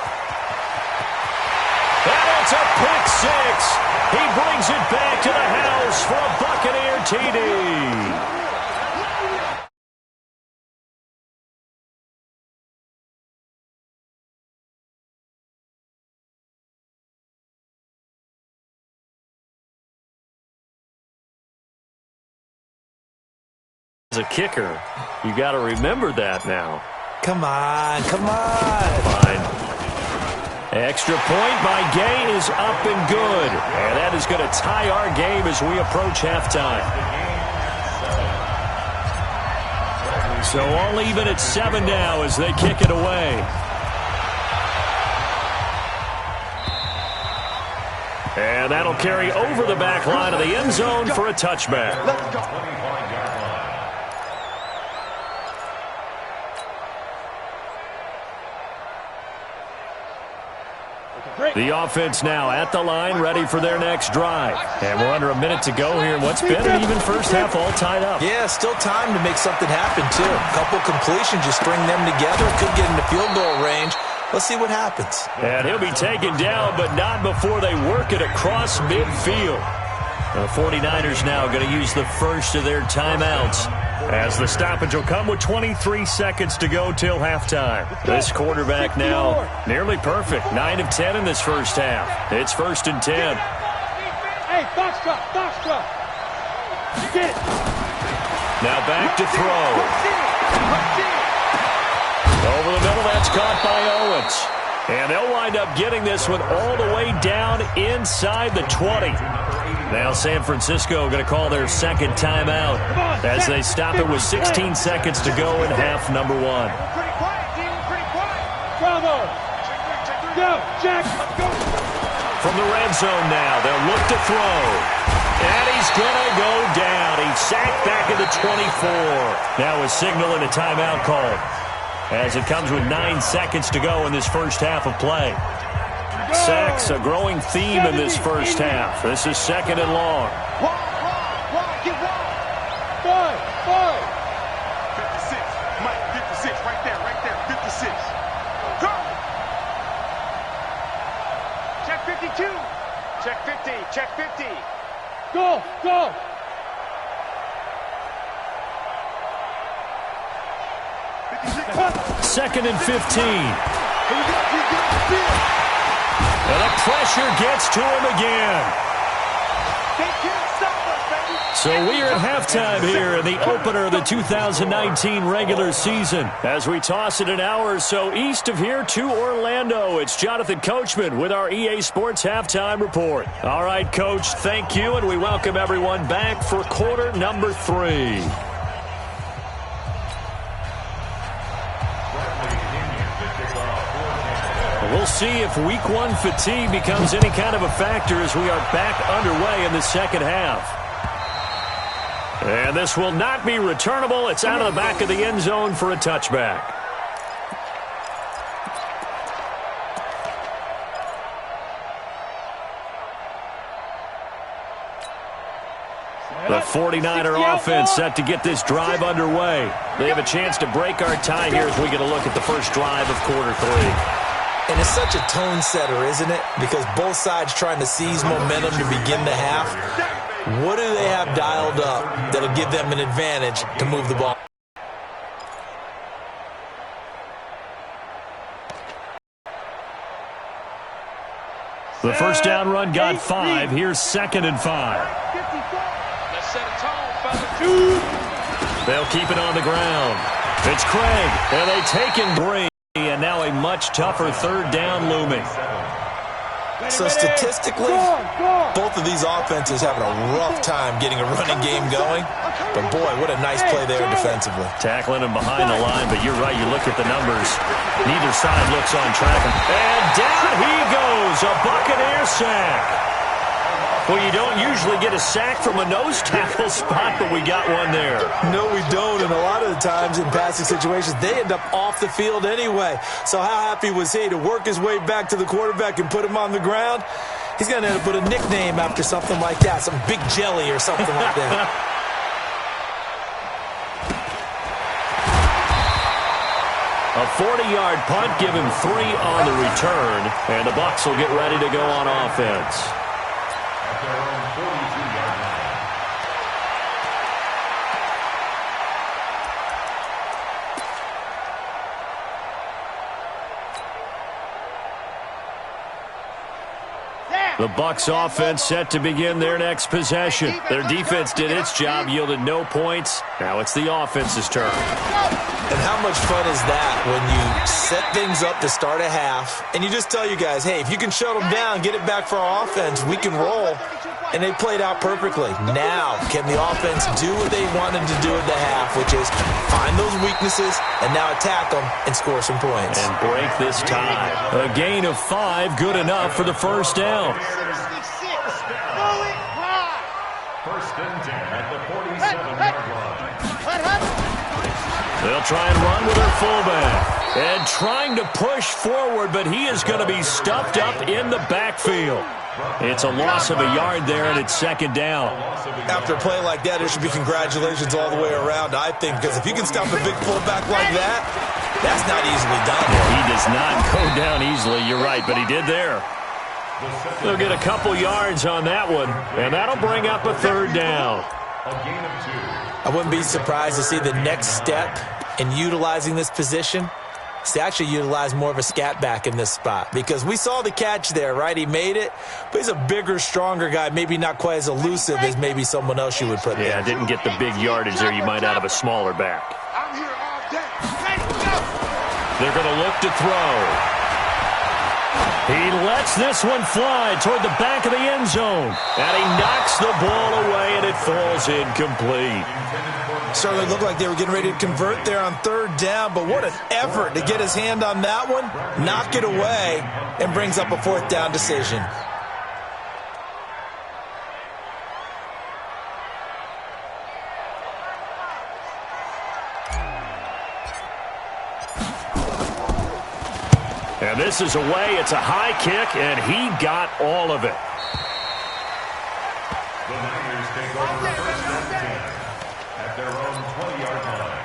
And it's a pick 6. He brings it back to the house for a Buccaneer TD. As a kicker, you got to remember that now. Come on, come on. Fine. Extra point by Gay is up and good. And that is going to tie our game as we approach halftime. So all even at 7 now as they kick it away. And that'll carry over the back line of the end zone for a touchback. Let's go. The offense now at the line, ready for their next drive. And we're under a minute to go here in what's been an even first half, all tied up. Yeah, still time to make something happen, too. A couple completions, just string them together. Could get into field goal range. Let's see what happens. And he'll be taken down, but not before they work it across midfield. The 49ers now going to use the first of their timeouts, as the stoppage will come with 23 seconds to go till halftime. This quarterback now nearly perfect. 9 of 10 in this first half. It's 1st and 10. Hey, box drop. Get it. Now back to throw. Over the middle, that's caught by Owens. And they'll wind up getting this one all the way down inside the 20. Now San Francisco going to call their second timeout as they stop it with 16 seconds to go in half number 1. Pretty quiet, team. Pretty quiet. Bravo. Go, Jack. Go. From the red zone now, they'll look to throw. And he's going to go down. He's sacked back at the 24. Now a signal and a timeout call, as it comes with 9 seconds to go in this first half of play. Sacks, a growing theme in this first half. This is 2nd and long. Get wide. 56. Mike, 56. Right there. 56. Go. Check 52. Check 50. Check 50. Go. 2nd and 15. And the pressure gets to him again. So we are at halftime here in the opener of the 2019 regular season. As we toss it an hour or so east of here to Orlando, it's Jonathan Coachman with our EA Sports Halftime Report. All right, Coach, thank you, and we welcome everyone back for quarter number 3. see if Week 1 fatigue becomes any kind of a factor as we are back underway in the second half. And this will not be returnable. It's out of the back of the end zone for a touchback. The 49er offense set to get this drive underway. They have a chance to break our tie here as we get a look at the first drive of quarter 3. And it's such a tone setter, isn't it? Because both sides trying to seize momentum to begin the half. What do they have dialed up that'll give them an advantage to move the ball? The first down run got 5. Here's 2nd and 5. Set a tone, fellas. They'll keep it on the ground. It's Craig, and they take in Brady, and now a much tougher 3rd down looming. So statistically, both of these offenses having a rough time getting a running game going. But boy, what a nice play there defensively. Tackling him behind the line, but you're right, you look at the numbers. Neither side looks on track. And down he goes, a Buccaneer sack. Well, you don't usually get a sack from a nose tackle spot, but we got one there. No, we don't, and a lot of the times in passing situations, they end up off the field anyway. So how happy was he to work his way back to the quarterback and put him on the ground? He's going to end up with a nickname after something like that, some Big Jelly or something like that. A 40-yard punt, give him 3 on the return, and the Bucs will get ready to go on offense. Their own 42-yard line. The Bucs offense set to begin their next possession. Their defense did its job, yielded no points. Now it's the offense's turn. And how much fun is that when you set things up to start a half and you just tell you guys, hey, if you can shut them down, get it back for our offense, we can roll. And they played out perfectly. Now, can the offense do what they wanted to do at the half, which is find those weaknesses and now attack them and score some points. And break this tie. A gain of 5, good enough for the first down. First and 10 at the 47-yard line. They'll try and run with their fullback. And trying to push forward, but he is going to be stuffed up in the backfield. It's a loss of a yard there, and it's 2nd down. After a play like that, there should be congratulations all the way around, I think, because if you can stop a big fullback like that, that's not easily done. He does not go down easily, you're right, but he did there. They'll get a couple yards on that one, and that'll bring up a 3rd down. A gain of 2. I wouldn't be surprised to see the next step in utilizing this position is to actually utilize more of a scat back in this spot, because we saw the catch there, right? He made it, but he's a bigger, stronger guy, maybe not quite as elusive as maybe someone else you would put there. Yeah, didn't get the big yardage there you might out of a smaller back. I'm here all day. They're going to look to throw. He lets this one fly toward the back of the end zone. And he knocks the ball away, and it falls incomplete. Certainly looked like they were getting ready to convert there on 3rd down, but what an effort to get his hand on that one, knock it away, and brings up a 4th down decision. And this is away. It's a high kick, and he got all of it. The Niners take over first and 10 at their own 20-yard line.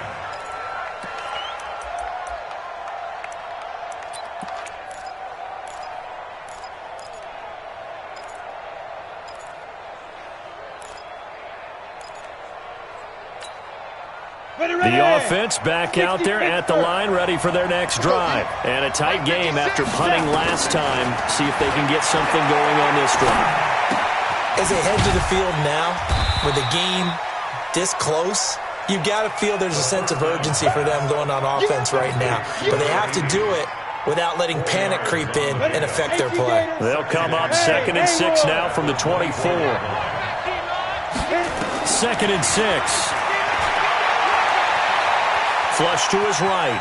The offense back out there at the line, ready for their next drive. And a tight game after punting last time. See if they can get something going on this drive. As they head to the field now, with the game this close, you've got to feel there's a sense of urgency for them going on offense right now. But they have to do it without letting panic creep in and affect their play. They'll come up 2nd and 6 now from the 24. 2nd and 6. Flush to his right.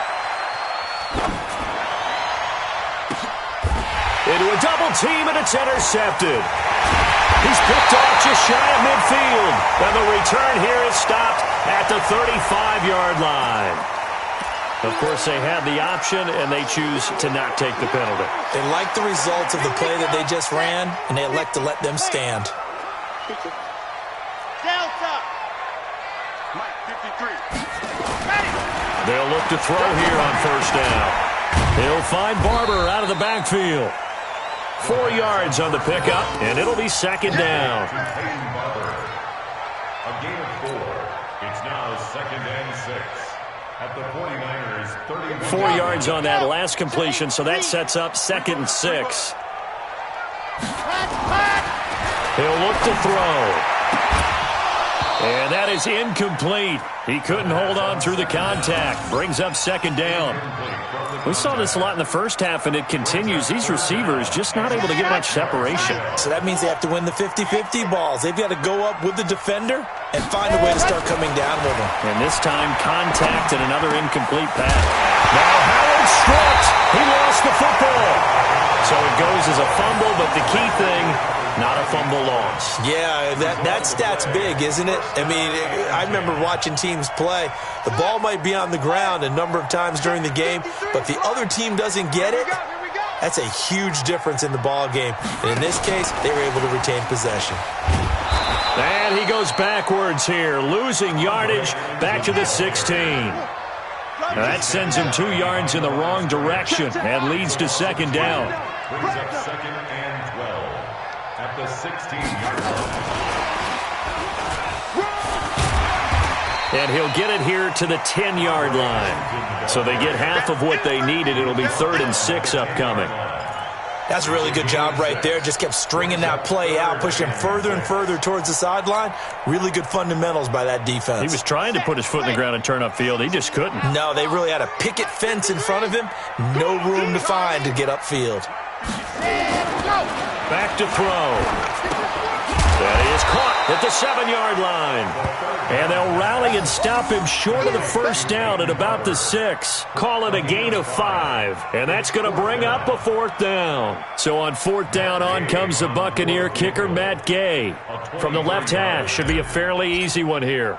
into a double team, and it's intercepted. He's picked off just shy of midfield. And the return here is stopped at the 35-yard line. Of course, they had the option, and they choose to not take the penalty. They like the results of the play that they just ran, and they elect to let them stand. Delta. Mike, 53. They'll look to throw here on first down. He'll find Barber out of the backfield. 4 yards on the pickup, and it'll be second down. A gain of 4. It's now second and 6. At the 49ers, 4 yards on that last completion, so that sets up second and 6. He'll look to throw. And that is incomplete. He couldn't hold on through the contact. Brings up second down. We saw this a lot in the first half, and it continues. These receivers just not able to get much separation. So that means they have to win the 50-50 balls. They've got to go up with the defender and find a way to start coming down with them. And this time, contact and another incomplete pass. Now Howard stripped. He lost the football. So it goes as a fumble, but the key thing, not a fumble loss. Yeah, that stat's big, isn't it? I mean, I remember watching teams play. The ball might be on the ground a number of times during the game, but the other team doesn't get it. That's a huge difference in the ball game. And in this case, they were able to retain possession. And he goes backwards here, losing yardage back to the 16. That sends him 2 yards in the wrong direction and leads to second down. brings up second and 12 at the 16-yard line. And he'll get it here to the 10-yard line. So they get half of what they needed. It'll be 3rd and 6 upcoming. That's a really good job right there. Just kept stringing that play out, pushing further and further towards the sideline. Really good fundamentals by that defense. He was trying to put his foot in the ground and turn upfield. He just couldn't. No, they really had a picket fence in front of him. No room to find to get upfield. Back to throw. That is caught at the 7-yard line. And they'll rally and stop him short of the first down at about the 6. Call it a gain of 5. And that's going to bring up a 4th down. So on 4th down, on comes the Buccaneer kicker, Matt Gay. From the left hash, should be a fairly easy one here.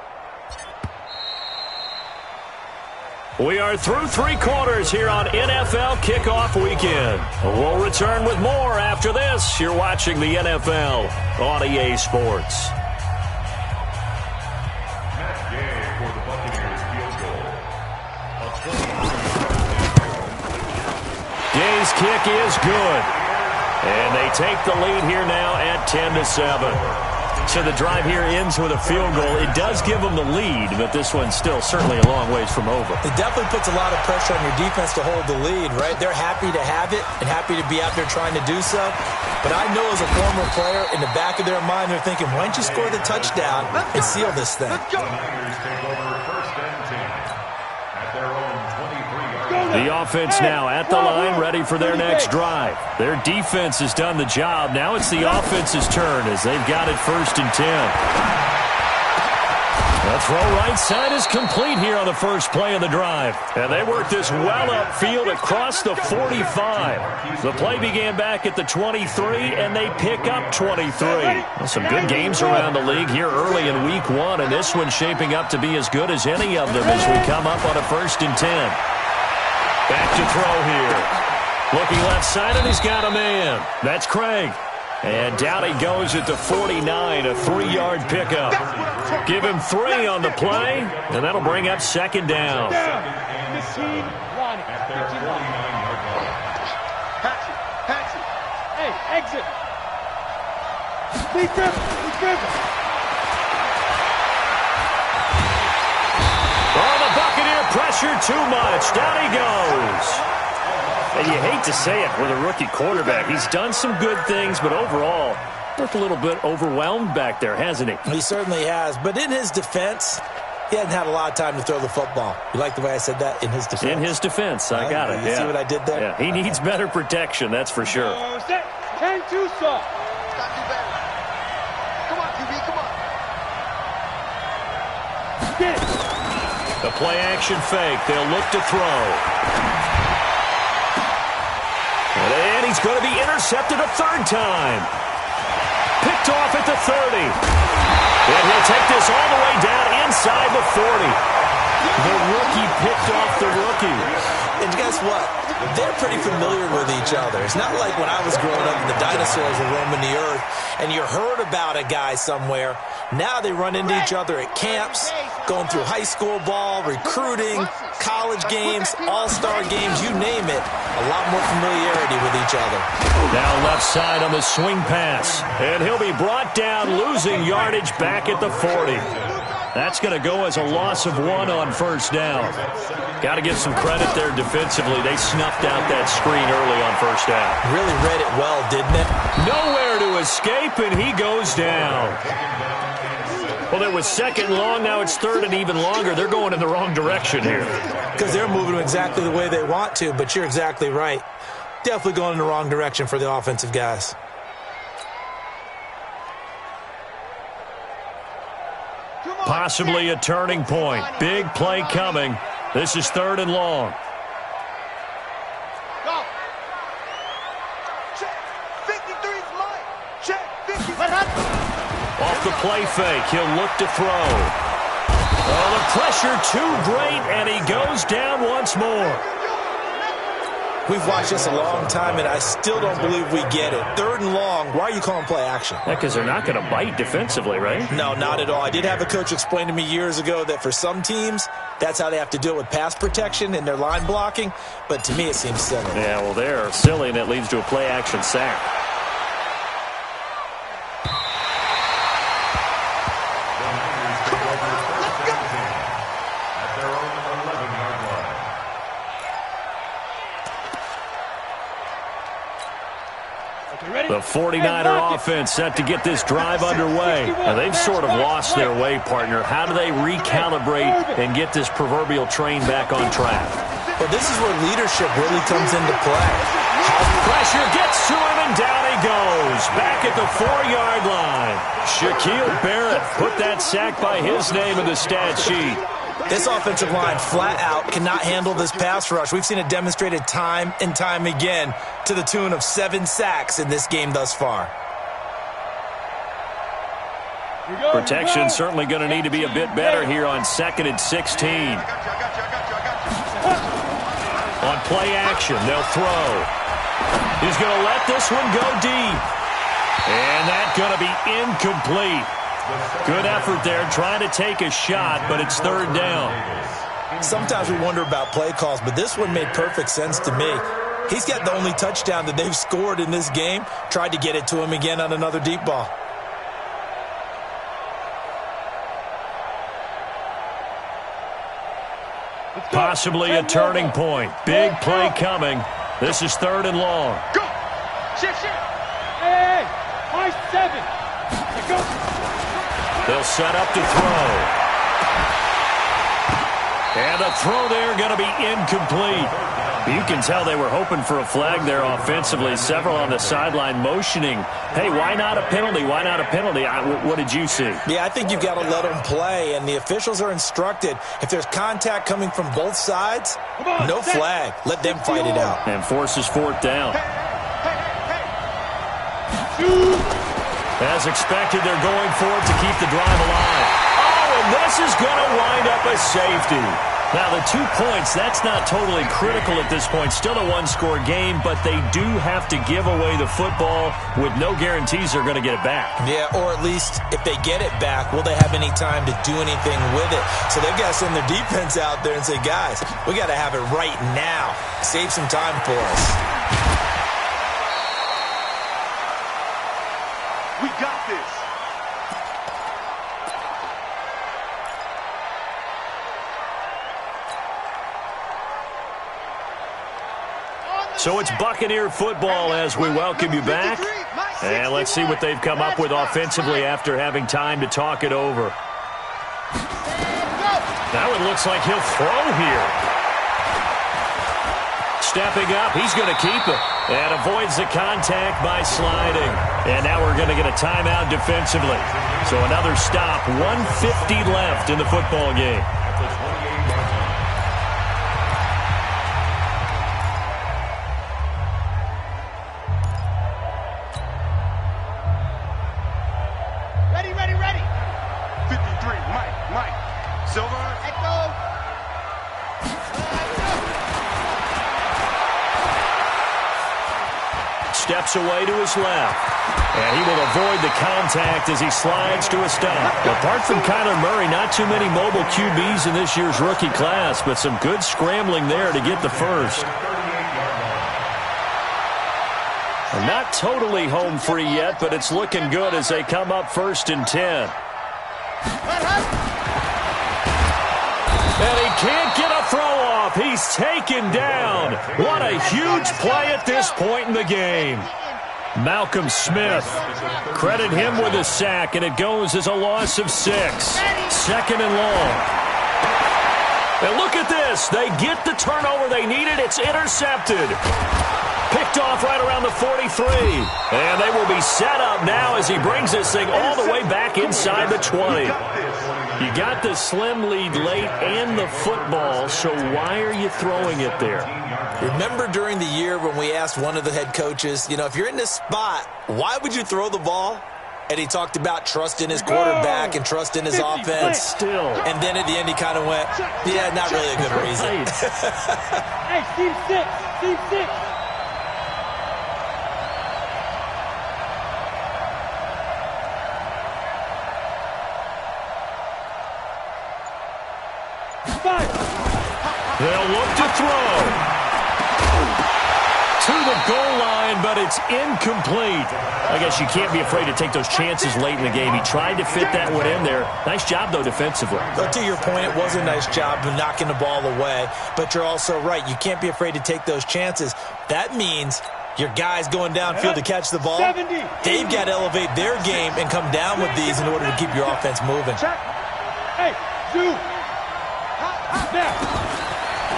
We are through 3 quarters here on NFL Kickoff Weekend. We'll return with more after this. You're watching the NFL on EA Sports. Matt Gay for the Buccaneers field goal. Gay's kick is good. And they take the lead here now at 10-7. So the drive here ends with a field goal. It does give them the lead, but this one's still certainly a long ways from over. It definitely puts a lot of pressure on your defense to hold the lead, right? They're happy to have it and happy to be out there trying to do so. But I know as a former player, in the back of their mind, they're thinking, why don't you score the touchdown and seal this thing? The Niners take over 1st and 10 at their own 23-yard line. The offense now at the line, ready for their next drive. Their defense has done the job. Now it's the offense's turn as they've got it 1st and 10. The throw right side is complete here on the first play of the drive. And they work this well upfield across the 45. The play began back at the 23, and they pick up 23. Well, some good games around the league here early in week 1, and this one's shaping up to be as good as any of them as we come up on a 1st and 10. Back to throw here. Looking left side, and he's got a man. That's Craig. And down he goes at the 49, a 3-yard pickup. Give him 3 on the play, and that'll bring up 2nd down. At their 49-yard line. Patsy. Hey, exit. Be driven. Oh, the Buccaneer pressure too much. Down he goes. And you hate to say it with a rookie quarterback. He's done some good things, but overall, looked a little bit overwhelmed back there, hasn't he? He certainly has. But in his defense, he hasn't had a lot of time to throw the football. You like the way I said that? In his defense. In his defense, I got it. You see what I did there? Yeah, he needs better protection, that's for sure. 10 too soft. Got to do better. Come on, QB, come on. Get it. The play action fake. They'll look to throw. And he he's going to be intercepted a third time. Picked off at the 30. And he'll take this all the way down inside the 40. The rookie picked off the rookie. And guess what? They're pretty familiar with each other. It's not like when I was growing up and the dinosaurs were roaming the earth and you heard about a guy somewhere. Now they run into each other at camps, going through high school ball, recruiting, college games, all-star games, you name it. A lot more familiarity with each other. Now left side on the swing pass. And he'll be brought down, losing yardage back at the 40. That's going to go as a loss of 1 on first down. Got to give some credit there defensively. They snuffed out that screen early on first down. Really read it well, didn't it? Nowhere to escape, and he goes down. Well, it was second and long. Now it's third and even longer. They're going in the wrong direction here. Because they're moving exactly the way they want to, but you're exactly right. Definitely going in the wrong direction for the offensive guys. Possibly a turning point. Big play coming. This is third and long. Go. Check. 53's mine. Check. 50. Off the play fake. He'll look to throw. Oh, the pressure too great, and he goes down once more. We've watched this a long time, and I still don't believe we get it. Third and long, why are you calling play action? Yeah, because they're not going to bite defensively, right? No, not at all. I did have a coach explain to me years ago that for some teams, that's how they have to deal with pass protection and their line blocking. But to me, it seems silly. Yeah, well, they're silly, and it leads to a play action sack. The 49er offense set to get this drive underway. Now, they've sort of lost their way, partner. How do they recalibrate and get this proverbial train back on track? Well, this is where leadership really comes into play. Pressure gets to him, and down he goes. Back at the 4-yard line. Shaquille Barrett put that sack by his name in the stat sheet. This offensive line flat out cannot handle this pass rush. We've seen it demonstrated time and time again to the tune of 7 sacks in this game thus far. Protection certainly going to need to be a bit better here on 2nd and 16. On play action, they'll throw. He's going to let this one go deep. And that's going to be incomplete. Good effort there, trying to take a shot, but it's third down. Sometimes we wonder about play calls, but this one made perfect sense to me. He's got the only touchdown that they've scored in this game. Tried to get it to him again on another deep ball. Possibly a turning point. Big play coming. This is third and long. Go. Shift. Hey, my 7. Go. They'll set up to throw. And a throw there going to be incomplete. You can tell they were hoping for a flag there offensively. Several on the sideline motioning. Hey, why not a penalty? Why not a penalty? What did you see? Yeah, I think you've got to let them play, and the officials are instructed. If there's contact coming from both sides, no flag. Let them fight it out. And forces fourth down. As expected, they're going for it to keep the drive alive. Oh, and this is going to wind up a safety. Now, the 2 points, that's not totally critical at this point. Still a one-score game, but they do have to give away the football with no guarantees they're going to get it back. Yeah, or at least if they get it back, will they have any time to do anything with it? So they've got to send their defense out there and say, guys, we got to have it right now. Save some time for us. We got this. So it's Buccaneer football as we welcome you back. And let's see what they've come up with offensively after having time to talk it over. Now it looks like he'll throw here. Stepping up, he's going to keep it. And avoids the contact by sliding. And now we're going to get a timeout defensively. So another stop, 1:50 left in the football game. Silver. Echo. Steps away to his left. And he will avoid the contact as he slides to a stop. Apart from Kyler Murray, not too many mobile QBs in this year's rookie class, but some good scrambling there to get the first. And not totally home free yet, but it's looking good as they come up 1st and 10. And he can't get a throw off. He's taken down. What a huge play at this point in the game. Malcolm Smith. Credit him with a sack, and it goes as a loss of 6. 2nd and long. And look at this. They get the turnover they needed. It's intercepted. Picked off right around the 43. And they will be set up now as he brings this thing all the way back inside the 20. You got the slim lead late and the football, so why are you throwing it there? Remember during the year when we asked one of the head coaches, if you're in this spot, why would you throw the ball? And he talked about trust in his quarterback and trust in his offense. Still. And then at the end he kind of went, yeah, not really a good reason. Hey, team 6. Team 6. They'll look to throw. To the goal line, but it's incomplete. I guess you can't be afraid to take those chances late in the game. He tried to fit that one in there. Nice job, though, defensively. But to your point, it was a nice job of knocking the ball away. But you're also right. You can't be afraid to take those chances. That means your guys going downfield to catch the ball, they've got to elevate their game and come down with these in order to keep your offense moving. Hey, dude.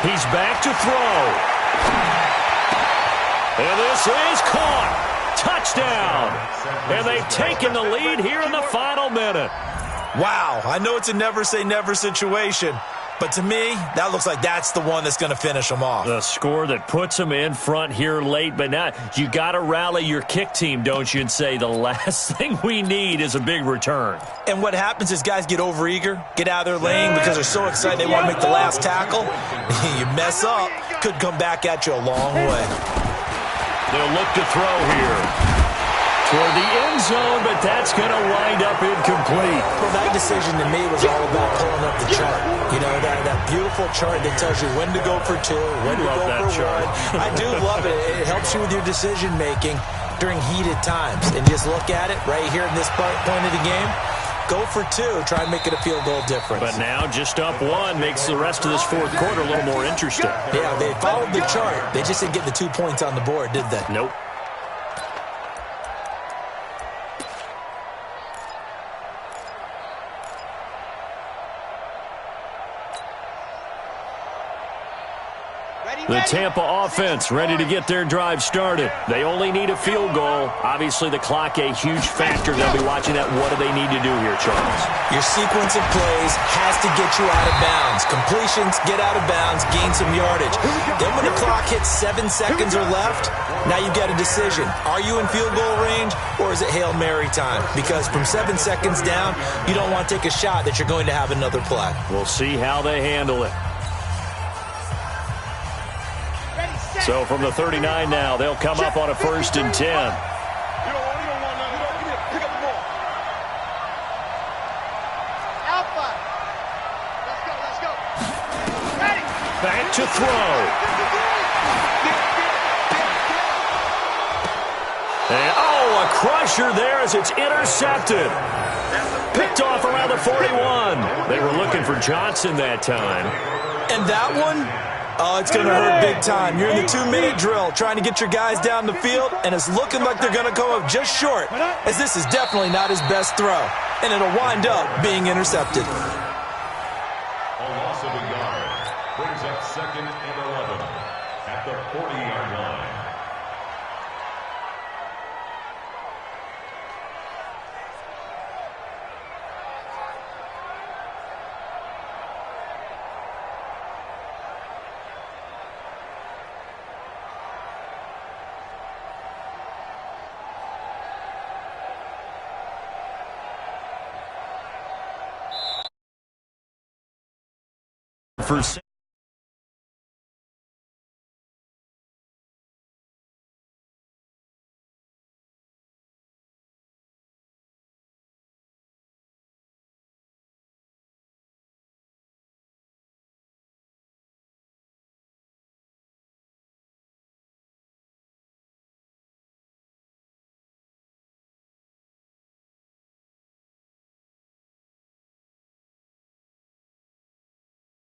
He's back to throw. And this is caught. Touchdown. And they've taken the lead here in the final minute. Wow, I know it's a never-say-never situation, but to me, that looks like that's the one that's going to finish them off. The score that puts them in front here late, but now you got to rally your kick team, don't you, and say the last thing we need is a big return. And what happens is guys get overeager, get out of their lane because they're so excited they want to make the last tackle. You mess up, could come back at you a long way. They'll look to throw here. Toward the end zone, but that's going to wind up incomplete. Well, that decision to me was all about pulling up the chart. That beautiful chart that tells you when to go for 2, when to go for 1. I do love it. It helps you with your decision-making during heated times. And just look at it right here in this point of the game. Go for 2. Try and make it a field goal difference. But now just up 1 makes the rest of this fourth quarter a little more interesting. Yeah, they followed the chart. They just didn't get the 2 points on the board, did they? Nope. The Tampa offense ready to get their drive started. They only need a field goal. Obviously, the clock a huge factor. They'll be watching that. What do they need to do here, Charles? Your sequence of plays has to get you out of bounds. Completions, get out of bounds, gain some yardage. Then when the clock hits 7 seconds or left, now you've got a decision. Are you in field goal range, or is it Hail Mary time? Because from 7 seconds down, you don't want to take a shot that you're going to have another play. We'll see how they handle it. So from the 39 now, they'll come up on a 1st and 10. Alpha. Let's go. Ready. Back to throw. And, a crusher there as it's intercepted. Picked off around the 41. They were looking for Johnson that time. And that one? Oh, it's going to hurt big time. You're in the 2-minute drill trying to get your guys down the field, and it's looking like they're going to come up just short, as this is definitely not his best throw, and it'll wind up being intercepted. A loss of a yard brings up 2nd and 11 at the 40-yard line. for